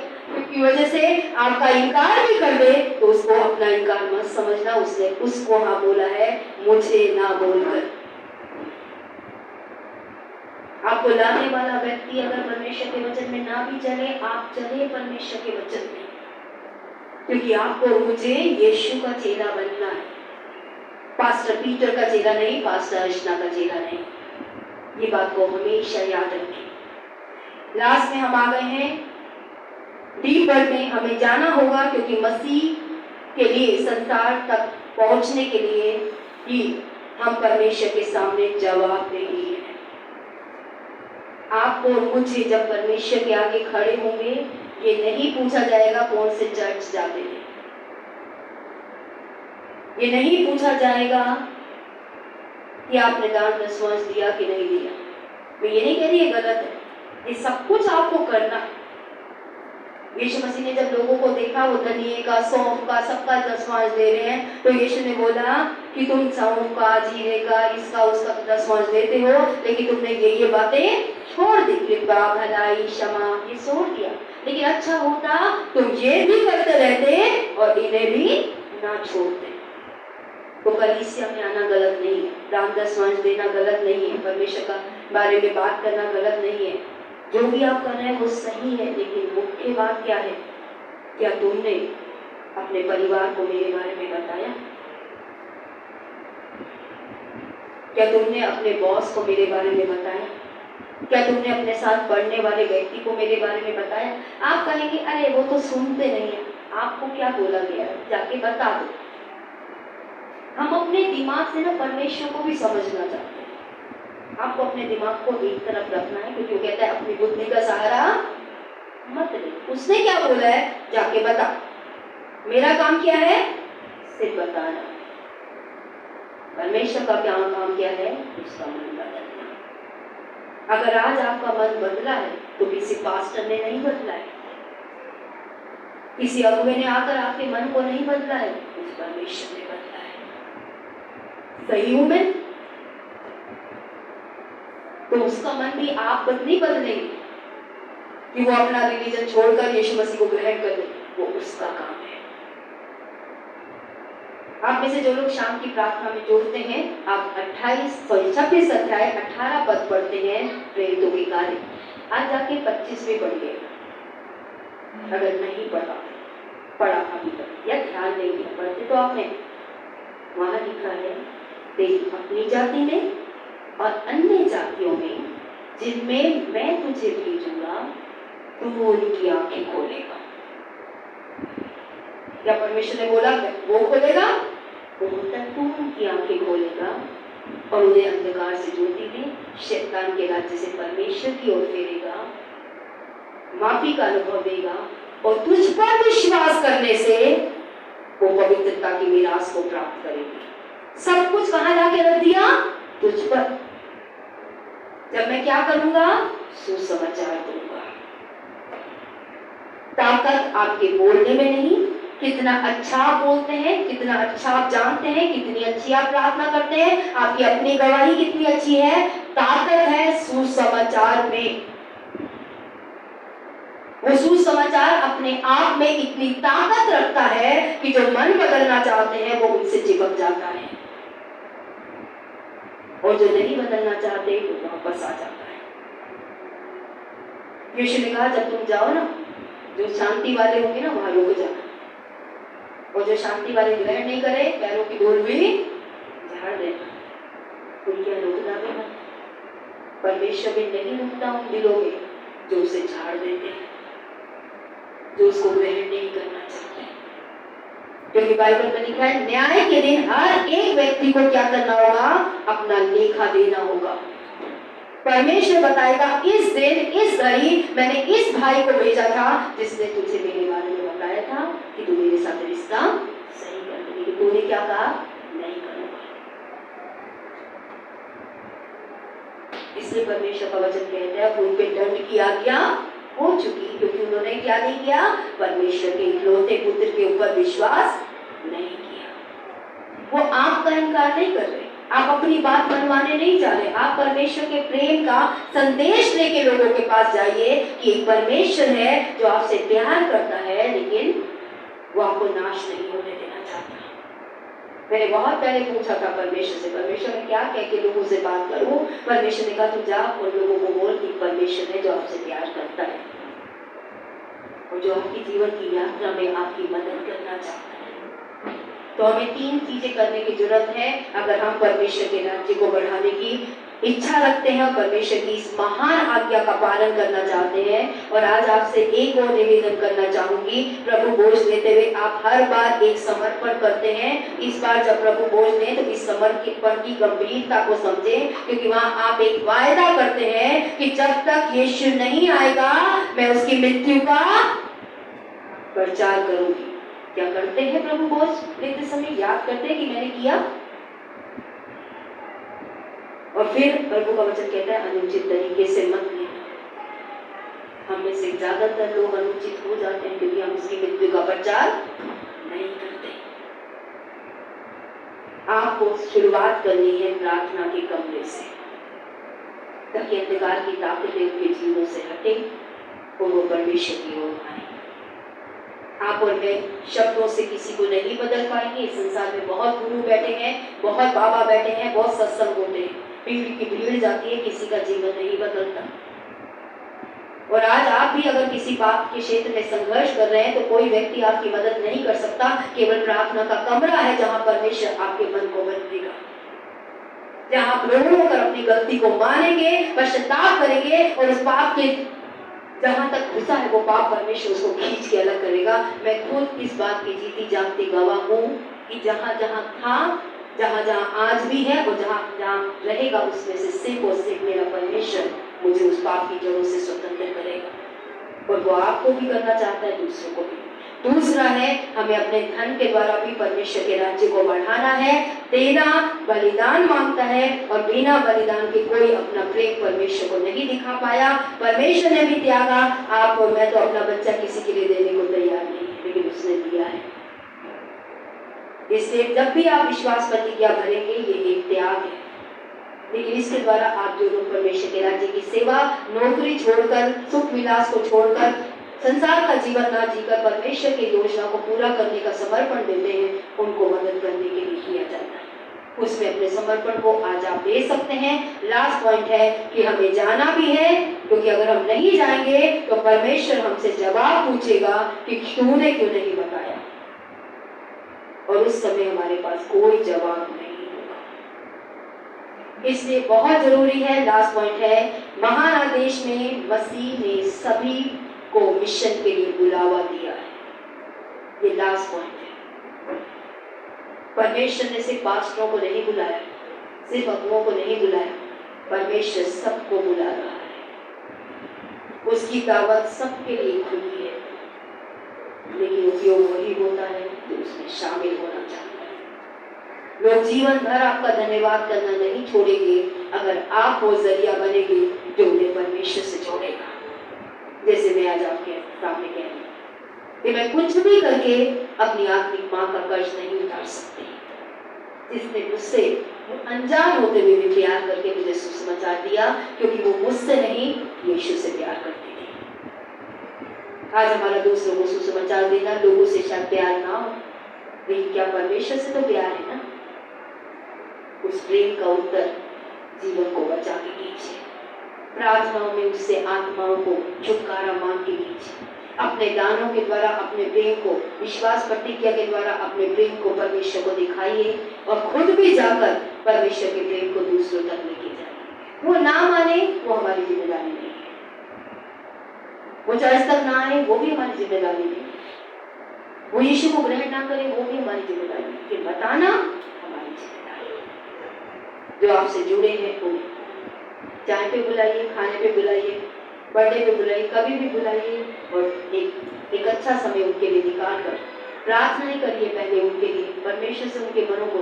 की वजह से आपका इनकार भी कर दे तो उसको अपना इनकार मत समझना। उसने उसको हाँ बोला है, मुझे ना बोलकर। आपको लाने वाला व्यक्ति अगर परमेश्वर के वचन में ना भी चले, आप चले परमेश्वर के वचन में, क्योंकि आपको मुझे यीशु का चेला बनना है। पास्टर पीटर का चेला नहीं, पास्टर अर्चना का चेला नहीं। ये बात को हमेशा याद रखें। लास्ट में हम आ गए हैं डीप वर्ड में। हमें जाना होगा क्योंकि मसीह के लिए संसार तक पहुंचने के लिए ही हम परमेश्वर के सामने जवाबदेही है। आपको और मुझे जब परमेश्वर के आगे खड़े होंगे, ये नहीं पूछा जाएगा कौन से चर्च जाते हैं, ये नहीं पूछा जाएगा कि आपने दान दशमांश दिया कि नहीं दिया। मैं ये नहीं कह रही ये गलत है, ये सब कुछ आपको करना है। यीशु मसीह ने जब लोगों को देखा वो धनिये का, सौंफ का, सबका दशमांश दे रहे हैं, तो यीशु ने बोला कि तुम सौंफ का, जीरे का, इसका उसका दशमांश देते हो, लेकिन तुमने ये बातें छोड़ दी। कृपा, भलाई, क्षमा, ये छोड़ दिया। लेकिन अच्छा होता तुम ये भी करते रहते और इन्हें भी ना छोड़ते। तो कलीसिया में आना गलत नहीं है, दान दशमांश देना गलत नहीं है, परमेश्वर का बारे में बात करना गलत नहीं है। जो भी आप कर रहे हैं वो सही है, लेकिन मुख्य बात क्या है? क्या तुमने अपने परिवार को मेरे बारे में बताया? क्या तुमने अपने बॉस को मेरे बारे में बताया? क्या तुमने अपने साथ पढ़ने वाले व्यक्ति को मेरे बारे में बताया? आप कहेंगे अरे वो तो सुनते नहीं है। आपको क्या बोला गया है, जाके बता दो। हम अपने दिमाग से ना परमेश्वर को भी समझना चाहते हैं। आपको अपने दिमाग को एक तरफ रखना है, क्योंकि वो कहता है अपनी बुद्धि का सहारा मत ले। उसने क्या बोला है, जाके बता। मेरा काम क्या है, सिर्फ बताना। परमेश्वर का क्या काम क्या है, उसका मन बदलना। अगर आज आपका मन बदला है तो किसी पास्टर ने नहीं बदला है, किसी अगुवे ने आकर आपके मन को नहीं बदला है, उस परमेश्वर ने बदला है। सही हूं मैं? तो उसका मन भी आप नहीं बदलेंगे कि वो अपना रिलीजन छोड़कर यीशु मसीह को ग्रहण कर ले, वो उसका काम है। आप में से जो लोग शाम की प्रार्थना में जोड़ते हैं, आप 26 अध्याय 18 पद पढ़ते हैं प्रेरितों के कार्य। आज जाके 25 में पढ़िए, अगर नहीं पढ़ा अभी तक या ध्यान नहीं दिया, पढ़ते तो आपने। वहां लिखा है, तेरी अपनी जाति में और अन्य जातियों में जिनमें मैं तुझे भेजूंगा, तू उनकी आंखें खोलेगा। क्या परमेश्वर ने बोला वो खोलेगा? वो होता तू उनकी आंखें खोलेगा और उन्हें अंधकार से ज्योति में, शैतान के राज्य से परमेश्वर की ओर फेरेगा, माफी का अनुभव देगा और तुझ पर विश्वास करने से वो पवित्रता की मीरास को प्राप्त करेगी। सब कुछ कहाँ लाके रख दिया? तुझ पर। जब मैं क्या करूंगा? सुसमाचार दूंगा। ताकत आपके बोलने में नहीं, कितना अच्छा आप बोलते हैं, कितना अच्छा आप जानते हैं, कितनी अच्छी आप प्रार्थना करते हैं, आपकी अपनी गवाही कितनी अच्छी है, ताकत है सुसमाचार में। वो सुसमाचार अपने आप में इतनी ताकत रखता है कि जो मन बदलना चाहते हैं वो उनसे चिपक जाता है, और जो नहीं बदलना चाहते वो वापस आ जाता है। यीशु ने कहा जब तुम जाओ ना, जो शांति वाले होंगे ना वहां रुक जाना, और जो शांति वाले ग्रहण नहीं करे पैरों की धूल भी झाड़ देना। उनके रुकना भी मत। परमेश्वर भी नहीं रुकता उन दिलों में जो उसे झाड़ देते हैं, जो उसको ग्रहण नहीं करना चाहते। क्योंकि बाइबल में लिखा है न्याय के दिन हर एक व्यक्ति को क्या करना होगा? अपना लेखा देना होगा। परमेश्वर बताएगा इस दिन इस घड़ी मैंने इस भाई को भेजा था जिसने तुझे मेरे बारे में बताया। बताया था कि तू मेरे साथ रिश्ता सही कर दे, लेकिन तूने क्या कहा? नहीं करूँगा। इसलिए परमेश्वर का वचन कहता है उन पे दंड की आज्ञा हो चुकी, क्योंकि उन्होंने क्या नहीं किया? परमेश्वर के इकलौते पुत्र के ऊपर विश्वास नहीं किया। वो आपका इनकार नहीं कर रहे, आप अपनी बात मनवाने नहीं जा रहे, आप परमेश्वर के प्रेम का संदेश लेके लोगों के पास जाइए कि एक परमेश्वर है जो आपसे प्यार करता है, लेकिन वो आपको नाश नहीं होने देना चाहता। मैंने बहुत पहले पूछा था परमेश्वर से, परमेश्वर मैं क्या कह के लोगों से बात करूं? परमेश्वर ने कहा तू जा और लोगों को बोल कि परमेश्वर है जो आपसे प्यार करता है और जो आपकी जीवन की यात्रा में आपकी मदद करना चाहता है। तो हमें 3 चीजें करने की जरूरत है अगर हम परमेश्वर के राज्य को बढ़ाने की इच्छा रखते हैं और परमेश्वर की इस महान आज्ञा का पालन करना चाहते हैं। और आज आपसे एक और निवेदन करना चाहूंगी, प्रभु बोझ लेते हुए आप हर बार एक समर्पण करते हैं, इस बार जब प्रभु बोझ लें तो इस समर्पण की गंभीरता को समझें, क्योंकि वहां आप एक वायदा करते हैं कि जब तक यीशु नहीं आएगा मैं उसकी मृत्यु का प्रचार करूंगी। क्या करते हैं प्रभु बोझ लेते समय? याद करते हैं कि मैंने किया। और फिर प्रभु का वचन कहता है अनुचित तरीके से मत लेना। हम में से ज्यादातर लोग अनुचित हो जाते हैं क्योंकि हम उसकी मृत्यु का प्रचार नहीं करते। आपको शुरुआत करनी है प्रार्थना के कमरे से, ताकि अंधकार की ताकतें उनके जीवों से हटे और वो परमेश्वर की ओर आए। आप और मैं शब्दों से किसी को नहीं बदल पाएंगे। इस संसार में बहुत गुरु बैठे हैं, बहुत बाबा बैठे हैं, बहुत सत्संग होते हैं, भीड़ की भीड़ जाती है, किसी का जीवन नहीं बदलता। और आज आप भी अगर किसी बात के क्षेत्र में संघर्ष कर रहे हैं तो कोई व्यक्ति आपकी मदद नहीं कर सकता। केवल प्रार्थना का कमरा है जहां परमेश्वर आपके मन को बदलेगा, जहां आप रोक कर अपनी गलती को मानेंगे, पश्चाताप करेंगे और उस पाप के जहां तक घुसा है वो पाप परमेश्वर उसको खींच के अलग करेगा। मैं खुद इस बात की जीती जागती गवाह हूँ कि जहां जहां था, जहां जहां आज भी है और जहां जहां रहेगा, उसमें से सिर्फ और सिर्फ मेरा परमेश्वर मुझे उस पाप की जड़ों से स्वतंत्र करेगा। और वो आपको भी करना चाहता है, दूसरों को भी। दूसरा है हमें अपने धन के द्वारा भी परमेश्वर के राज्य को बढ़ाना है। देना बलिदान मांगता है और बिना बलिदान के कोई अपना प्रेम परमेश्वर को नहीं दिखा पाया। परमेश्वर ने भी त्यागा। आप और मैं तो अपना बच्चा किसी के लिए देने को तैयार नहीं है, लेकिन उसने दिया है। इसलिए जब भी आप विश्वास प्रतिज्ञा भरेंगे ये एक त्याग है, लेकिन इसके द्वारा आप जो लोग परमेश्वर के राज्य की सेवा, नौकरी छोड़कर, सुख विलास को छोड़कर, संसार का जीवन ना जीकर परमेश्वर की योजना को पूरा करने का समर्पण देते हैं, उनको मदद करने के लिए किया जाता है। उसमें अपने समर्पण को आज आप दे सकते हैं। लास्ट पॉइंट है कि हमें जाना भी है, क्योंकि अगर हम नहीं जाएंगे तो परमेश्वर हमसे जवाब पूछेगा कि तूने क्यों नहीं बताया, और उस समय हमारे पास कोई जवाब नहीं होगा। इसलिए बहुत जरूरी है, लास्ट पॉइंट है, महान आदेश में मसीह ने सभी को मिशन के लिए बुलावा दिया है। ये लास्ट पॉइंट है। परमेश्वर ने सिर्फ पास्टरों को नहीं बुलाया, सिर्फ अगुओं को नहीं बुलाया, परमेश्वर सबको बुला रहा है। उसकी दावत सबके लिए खुली है, लेकिन उपयोग वही होता है जो उसमें शामिल होना चाहता है। लोग जीवन भर आपका धन्यवाद करना नहीं छोड़ेंगे अगर आप वो जरिया बनेंगे जो उन्हें परमेश्वर से जोड़ेगा। जैसे मैं आज आपके सामने कह रही हूँ कि मैं कुछ भी करके अपनी आत्मिक माँ का कर्ज नहीं उतार सकती, जिसने मुझसे अनजान होते हुए भी प्यार करके मुझे सुसमाचार दिया, क्योंकि वो मुझसे नहीं यीशु से प्यार करती थी। आज हमारा दूसरों को सुसमाचार देना, लोगों से शायद प्यार ना हो, लेकिन क्या परमेश्वर से तो प्यार है ना। उस प्रेम का उत्तर जीवन को बचा के कीजिए, प्रार्थनाओं में उससे आत्माओं को छुटकारा मांग के कीजिए, अपने दानों के द्वारा अपने प्रेम को, विश्वास प्रतिज्ञा के द्वारा अपने प्रेम को परमेश्वर को दिखाइए और खुद भी जाकर परमेश्वर के प्रेम को दूसरों तक लेके जाइए। वो ना माने वो हमारी जिम्मेदारी नहीं है, वो चर्च तक ना आए वो भी हमारी जिम्मेदारी नहीं है, वो यीशु को ग्रहण ना करे वो भी हमारी जिम्मेदारी है, फिर बताना हमारी जिम्मेदारी है। जो आपसे जुड़े हैं उन्हें चाय पे बुलाइए, खाने पे बुलाइए, बर्थडे पे बुलाइए, कभी भी बुलाइए और एक अच्छा समय उनके लिए निकाल कर प्रार्थनाएं करिए पहले उनके लिए। परमेश्वर से उनके मनों को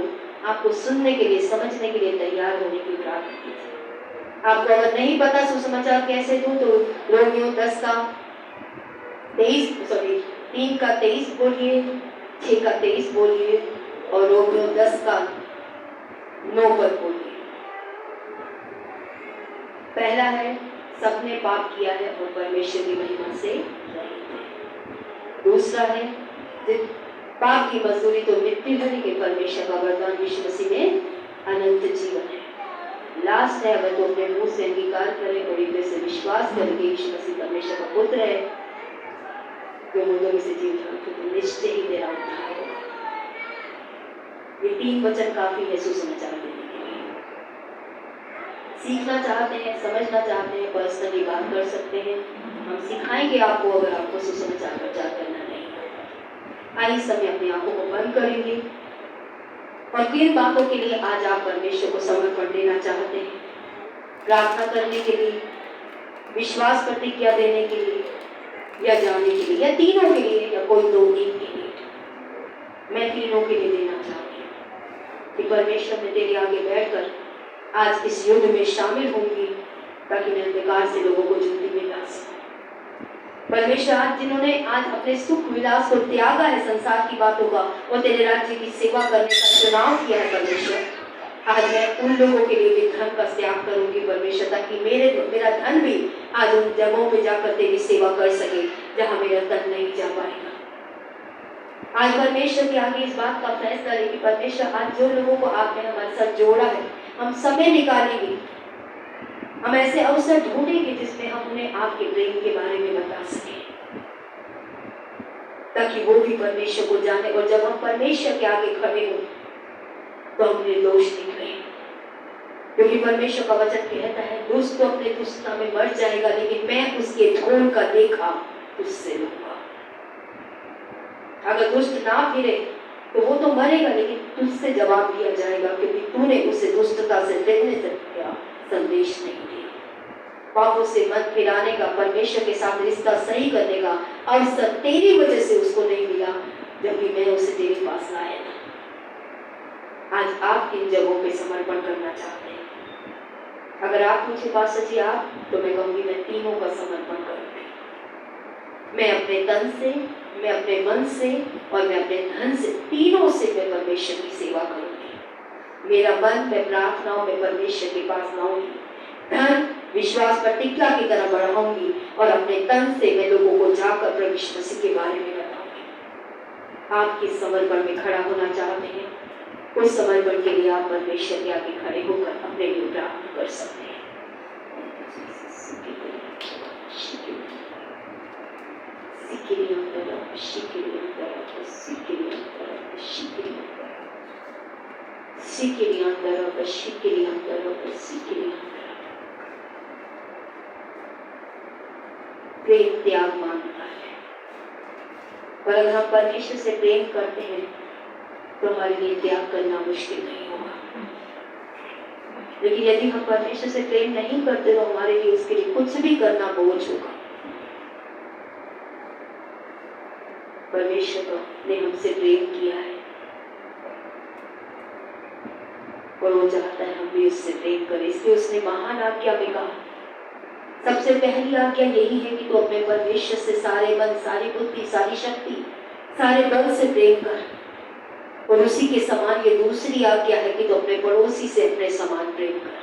आपको सुनने के लिए, समझने के लिए तैयार होने की प्रार्थना कीजिए। आपको अगर नहीं पता सुसमाचार कैसे दूं तो रोमियो 3 का 23 बोलिए, 6 का 23 बोलिए और रोमियो 10 का 9 पर बोलिए। पहला है सबने पाप किया है और परमेश्वर की महिमा से रहित है। दूसरा है पाप की मजदूरी तो मृत्यु है, लेकिन परमेश्वर का वरदान यीशु मसीह में अनंत जीवन है। लास्ट है अगर तो अपने मुंह से अंगीकार करें और हृदय से विश्वास करें कि यीशु मसीह परमेश्वर का पुत्र है, जो मुर्दों में से जीवित हुआ, तो निश्चय ही तेरा उद्धार होगा। ये 3 वचन काफी है सुसमाचार देने के लिए। सीखना चाहते हैं, समझना चाहते हैं, पर्सनली बात कर सकते हैं, हम सिखाएंगे आपको अगर आपको सुसमाचार प्रचार करना नहीं आता। आइए समय अपनी आंखों को बंद करेंगे और किन बातों के लिए आज आप परमेश्वर को समर्पण देना चाहते हैं? प्रार्थना करने के लिए, विश्वास प्रतिज्ञा देने के लिए, या जाने के लिए, या तीनों के लिए, या कोई 2-3 के लिए? मैं तीनों के लिए देना चाहती हूँ कि परमेश्वर में तेरे आगे बैठकर आज इस युद्ध में शामिल होंगी ताकि मैं अंधकार से लोगों को ज्योति में ला सकूं। परमेश्वर आज जिन्होंने आज अपने सुख विलास को त्यागा है, संसार की बातों का, और तेरे राज्य की सेवा करने का चुनाव किया है परमेश्वर, आज मैं उन लोगों के लिए भी धन का त्याग करूंगी परमेश्वर, ताकि मेरा धन भी आज उन जगहों पे जाकर तेरी सेवा कर सके जहां मेरा धन नहीं जा पाएगा। आज परमेश्वर के आगे इस बात का फैसला ले कि परमेश्वर आज जो लोगों को आपने हमारे साथ जोड़ा है, हम समय निकालेंगे, हम ऐसे अवसर ढूंढेंगे जिसमें हम उन्हें आपके प्रेम के बारे में बता सकें, ताकि वो भी परमेश्वर को जाने। और जब हम परमेश्वर के आगे खड़े हो तो हम निर्दोष निकले, क्योंकि परमेश्वर का वचन कहता है दुष्ट तो अपने दुष्टता में मर जाएगा, लेकिन मैं उसके धूल का देखा उससे लूंगा। अगर दुष्ट ना फिरे तो वो तो मरेगा, लेकिन तुझसे जवाब दिया जाएगा, क्योंकि तूने उसे दुष्टता से फिरने से क्या संदेश नहीं दिया। पापों से मन फिराने का, परमेश्वर के साथ रिश्ता सही करने का अवसर तेरी वजह से उसको नहीं मिला, जबकि मैं उसे तेरे पास लाया था। आज आप किन जगहों पे समर्पण करना चाहते हैं? अगर आप पूछे पास्टर जी आप, तो मैं कहूंगी मैं तीनों का समर्पण करूंगी। मैं अपने तन से, मैं अपने मन से और मैं अपने धन से, तीनों से मैं परमेश्वर की सेवा करूंगी। मेरा मन मैं प्रार्थनाओं में परमेश्वर के पास लाऊंगी, धन विश्वास प्रतिज्ञा की तरह बढ़ाऊंगी, और अपने तन से मैं लोगों को जाकर प्रभु यीशु मसीह के बारे में बताऊंगी। आप किस समर्पण में खड़ा होना चाहते हैं? उस समर्पण के लिए आप परमेश्वर के आगे खड़े होकर अपने लिए प्रार्थना कर सकते हैं। प्रेम त्याग मांगता है, पर अगर हम परमेश्वर से प्रेम करते हैं तो हमारे लिए त्याग करना मुश्किल नहीं होगा। लेकिन यदि हम परमेश्वर से प्रेम नहीं करते तो हमारे लिए उसके लिए कुछ भी करना बोझ होगा। परमेश्वर ने हमसे प्रेम किया है और वो चाहता है हम भी उससे प्रेम करें, इसलिए उसने महान आज्ञा में कहा, सबसे पहली आज्ञा यही है कि तू अपने परमेश्वर से सारे मन, सारी बुद्धि, सारी शक्ति, सारे बल से प्रेम कर, और उसी के समान ये दूसरी आज्ञा है कि तू अपने पड़ोसी से अपने समान प्रेम कर।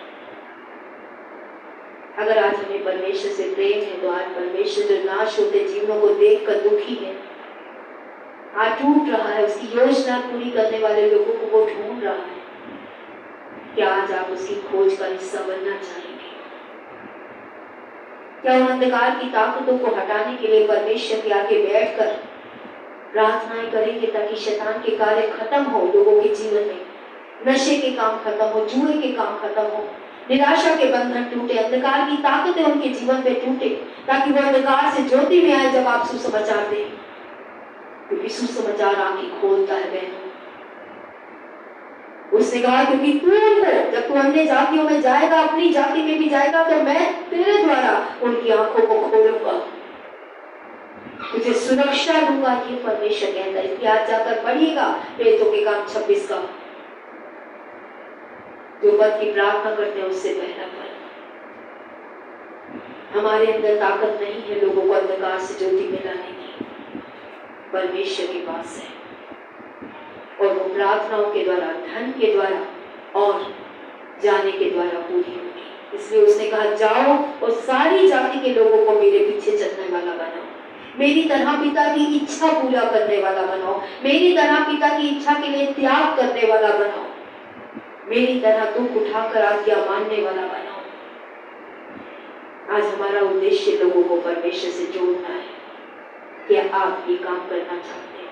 अगर आज हमें परमेश्वर से प्रेम है तो आज परमेश्वर जो नाश होते जीवनों को देखकर दुखी है, आज टूट रहा है, उसकी योजना पूरी करने वाले लोगों को वो ढूंढ रहा है, क्या आज आप उसकी खोज का हिस्सा बनना चाहेंगे? क्या उन अंधकार की ताकतों को हटाने के लिए परमेश्वर के आगे बैठकर प्रार्थनाएं करेंगे ताकि शैतान के कार्य खत्म हो, लोगों के जीवन में नशे के काम खत्म हो, जुए के काम खत्म हो, निराशा के बंधन टूटे, अंधकार की ताकतें उनके जीवन पे टूटे, ताकि वो अंधकार से ज्योति में आए जब आप सुसमाचार दें, क्योंकि सुसमाचार आंखें खोलता है बहनों। उसने कहा क्योंकि तू उनको, जब तू अन्य जातियों में जाएगा, अपनी जाति में भी जाएगा, तो मैं तेरे द्वारा उनकी आंखों को खोलूंगा, तुझे सुरक्षा दूंगा। ये परमेश्वर कहता है। इसलिए आज जाकर पढ़िएगा प्रेरितों के काम 26 का, जो पद की प्रार्थना करते हैं उससे पहला पद। हमारे अंदर ताकत नहीं है लोगों को अंधकार से ज्योति में लाने की, परमेश्वर के पास है, और वो प्रार्थनाओं के द्वारा, धन के द्वारा और जाने के द्वारा पूरी होगी। इसलिए उसने कहा जाओ और सारी जाति के लोगों को मेरे पीछे चलने वाला बनाओ, मेरी तरह पिता की इच्छा पूरा करने वाला बनाओ, मेरी तरह पिता की इच्छा के लिए त्याग करने वाला बनाओ, मेरी तरह दुख उठाकर आज्ञा मानने वाला बनाओ। आज हमारा उद्देश्य लोगों को परमेश्वर से जोड़ना है। क्या आप ये काम करना चाहते हैं?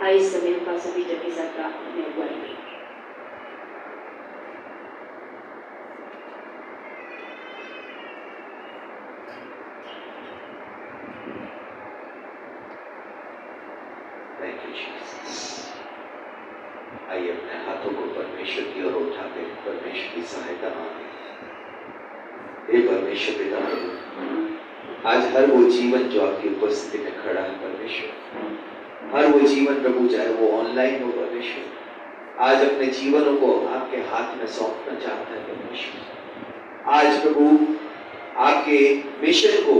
आइए इस समय हम सभी जगह से प्रार्थना में अगुवाई लेंगे। Thank you, Jesus. आइए अपने हाथों को परमेश्वर की ओर उठाते हैं, परमेश्वर की सहायता मांगे। हे परमेश्वर पिता, आज हर वो जीवन जो आपकी उपस्थिति में खड़ा है परमेश्वर, हर वो जीवन प्रभु, चाहे वो ऑनलाइन हो परमेश्वर, आज अपने जीवनों को आपके हाथ में सौंपना चाहता है परमेश्वर। आज प्रभु आपके मिशन को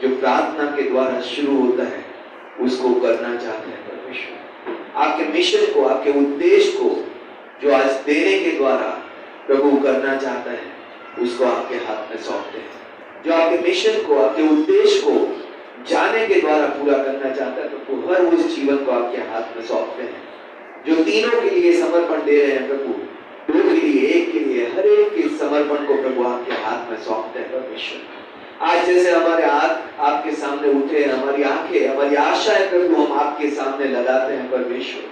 जो प्रार्थना के द्वारा शुरू होता है उसको करना चाहते हैं परमेश्वर। आपके मिशन को, आपके उद्देश्य को जो आज देने के द्वारा प्रभु करना चाहता है उसको आपके हाथ में सौंपते हैं। जो आपके मिशन को, आपके उद्देश्य को जाने के द्वारा पूरा करना चाहता है प्रभु, हर उस जीवन को आपके हाथ में सौंपते हैं। जो तीनों के लिए समर्पण दे रहे हैं प्रभु, दो के लिए, एक के लिए, हर एक के समर्पण को प्रभु आपके हाथ में सौंपते हैं परमेश्वर। आज जैसे हमारे हाथ आपके सामने उठे, हमारी आंखें, हमारी आशाएं प्रभु हम आपके सामने लगाते हैं परमेश्वर,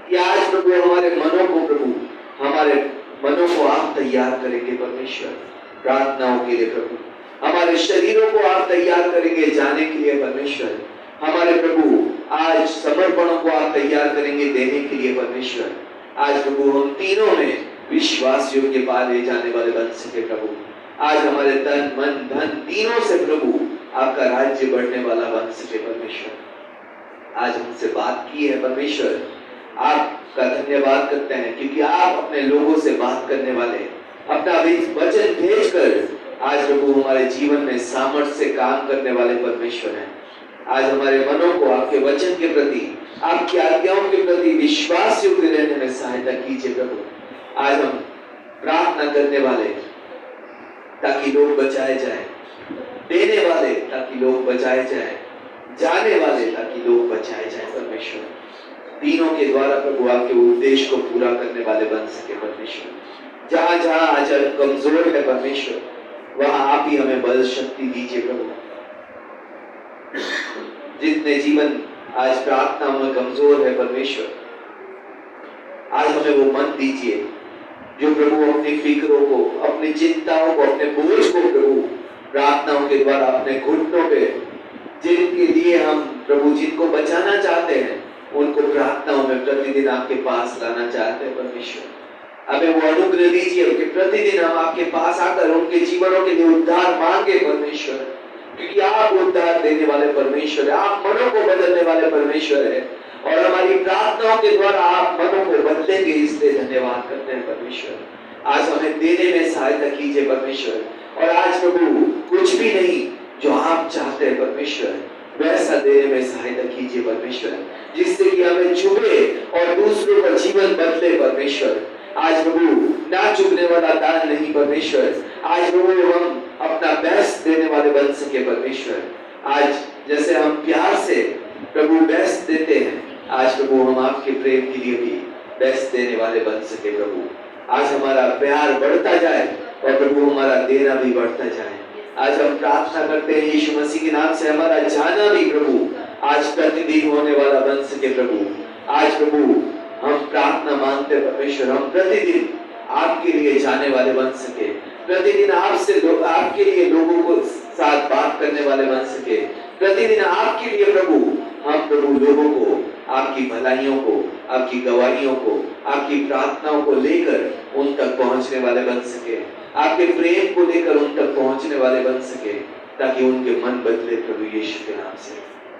कि आज प्रभु हमारे मनों को, प्रभु हमारे मनों को आप तैयार करेंगे परमेश्वर प्रार्थनाओं के लिए प्रभु, हमारे शरीरों को आप तैयार करेंगे जाने के लिए परमेश्वर, हमारे प्रभु आज समर्पणों को आप तैयार करेंगे देने के लिए परमेश्वर। आज प्रभु हम तीनों में विश्वास योग्य पाले जाने वाले बन सके प्रभु। आज हमारे तन मन धन तीनों से प्रभु आपका राज्य बढ़ने वाला बन सके परमेश्वर। आज हमसे बात की है परमेश्वर, आपका धन्यवाद करते हैं क्योंकि आप अपने लोगों से बात करने वाले, अपना वचन भेजकर आज प्रभु हमारे जीवन में सामर्थ्य से काम करने वाले परमेश्वर हैं। आज हमारे मनों को आपके वचन के प्रति, आपकी आज्ञाओं के प्रति विश्वास युक्त रहने में सहायता कीजिए प्रभु। आज हम प्रार्थना करने वाले ताकि लोग बचाए जाए, देने वाले ताकि लोग बचाए जाए, जाने वाले ताकि लोग बचाए जाए परमेश्वर। तीनों के द्वारा प्रभु आपके उद्देश्य को पूरा करने वाले बन सके परमेश्वर। जहां जहां आज हम कमजोर है परमेश्वर, वहां आप ही हमें बल शक्ति दीजिए प्रभु। जितने जीवन आज प्रार्थना में कमजोर है परमेश्वर, आज हमें वो मन दीजिए जो प्रभु अपनी फिक्रों को, अपनी चिंताओं को, अपने बोझ को प्रभु प्रार्थनाओं के द्वारा अपने घुटनों पे, जिनके लिए हम प्रभु जिनको बचाना चाहते हैं उनको प्रार्थनाओं में प्रतिदिन आपके पास लाना चाहते हैं परमेश्वर। हमें वो अनुग्रह दीजिए कि प्रतिदिन हम आपके पास आकर उनके जीवनों के लिए उद्धार मांगे परमेश्वर, क्योंकि आप उद्धार देने वाले परमेश्वर है, आप मनों को बदलने वाले परमेश्वर है, और हमारी प्रार्थनाओं के द्वारा आप मनों को बदलेंगे, इसलिए धन्यवाद करते हैं परमेश्वर। आज हमें देने में सहायता कीजिए परमेश्वर, और आज प्रभु कुछ भी नहीं जो आप चाहते हैं परमेश्वर वैसा देने में सहायता कीजिए परमेश्वर, जिससे कि हमें चुभे और दूसरों का जीवन बदले परमेश्वर। आज प्रभु ना चुभने वाला दान नहीं परमेश्वर, आज प्रभु हम अपना बेस्ट देने वाले बन सके परमेश्वर। आज जैसे हम प्यार से प्रभु बेस्ट देते हैं, आज प्रभु हम आपके प्रेम के लिए भी बेस्ट देने वाले बन सके प्रभु। आज हमारा प्यार बढ़ता जाए और प्रभु हमारा देना भी बढ़ता जाए। आज हम प्रार्थना करते हैं यीशु मसीह के नाम से, हमारा जाना भी प्रभु आज प्रतिदिन होने वाला बन सके प्रभु। आज प्रभु हम प्रार्थना मांगते परमेश्वर, हम प्रतिदिन आपके लिए जाने वाले बन सके, प्रतिदिन आपसे आपके लिए लोगों को साथ बात करने वाले बन सके, प्रतिदिन आपके लिए प्रभु हम प्रभु लोगों को आपकी भलाइयों को, आपकी गवाहियों को, आपकी प्रार्थनाओं को लेकर उन तक पहुंचने वाले बन सके, आपके प्रेम को लेकर उन तक पहुंचने वाले बन सके, ताकि उनके मन बदले प्रभु यीशु के नाम से।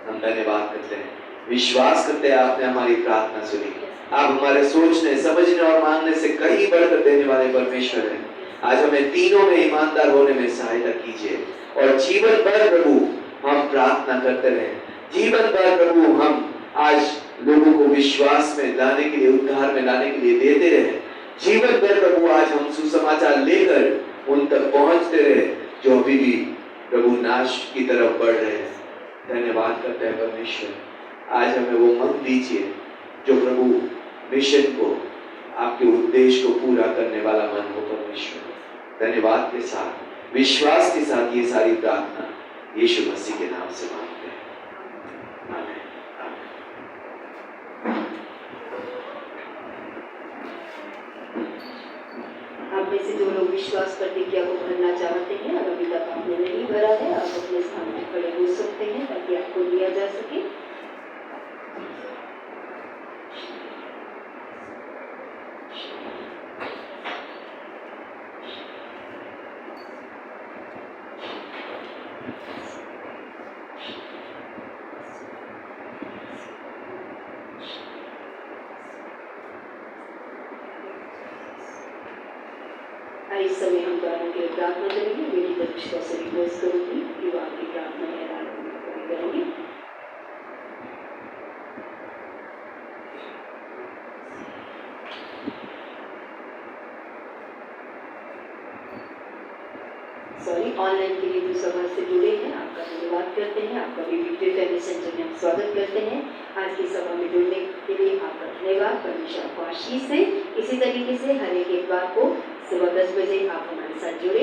हम धन्यवाद करते हैं, विश्वास करते हैं आपने हमारी प्रार्थना सुनी। आप हमारे सोचने, समझने और मानने से कहीं बढ़कर देने वाले परमेश्वर हैं। आज हमें तीनों में ईमानदार होने में सहायता कीजिए और जीवन भर प्रभु हम प्रार्थना करते रहें। जीवन भर प्रभु हम आज लोगों को विश्वास में लाने के लिए, उद्धार में लाने के लिए देते रहे। जीवन भर प्रभु आज हम सुसमाचार लेकर उन तक पहुंचते रहे जो अभी भी प्रभु नाश की तरफ बढ़ रहे हैं। धन्यवाद करते हैं परमेश्वर, आज हमें वो मन दीजिए जो प्रभु मिशन को, आपके उद्देश्य को पूरा करने वाला मन हो परमेश्वर। धन्यवाद के साथ, विश्वास के साथ ये सारी प्रार्थना यीशु मसीह के नाम से मांगते हैं, आमीन। आप में से जो लोग विश्वास प्रतिज्ञा को भरना चाहते हैं और अभी तक आपने नहीं भरा है, आप अपने स्थान पर खड़े हो सकते हैं ताकि आपको लिया जा सके। इस समय हम दोनों के लिए प्रार्थना करेंगे। मेरी दक्षता से रिक्वेस्ट करूंगी कि वो आपकी प्रार्थना में करेंगे। सॉरी, ऑनलाइन के लिए जो सभा से जुड़े हैं आपका धन्यवाद करते हैं। आपका भी विक्ट्री फैमिली सेंटर में हम स्वागत करते हैं। आज की सभा में जुड़ने के लिए आपका धन्यवाद। परमेश्वर आपको आशीष दे। इसी तरीके से हर एक बार को सुबह 10 बजे आप हमारे साथ जुड़े।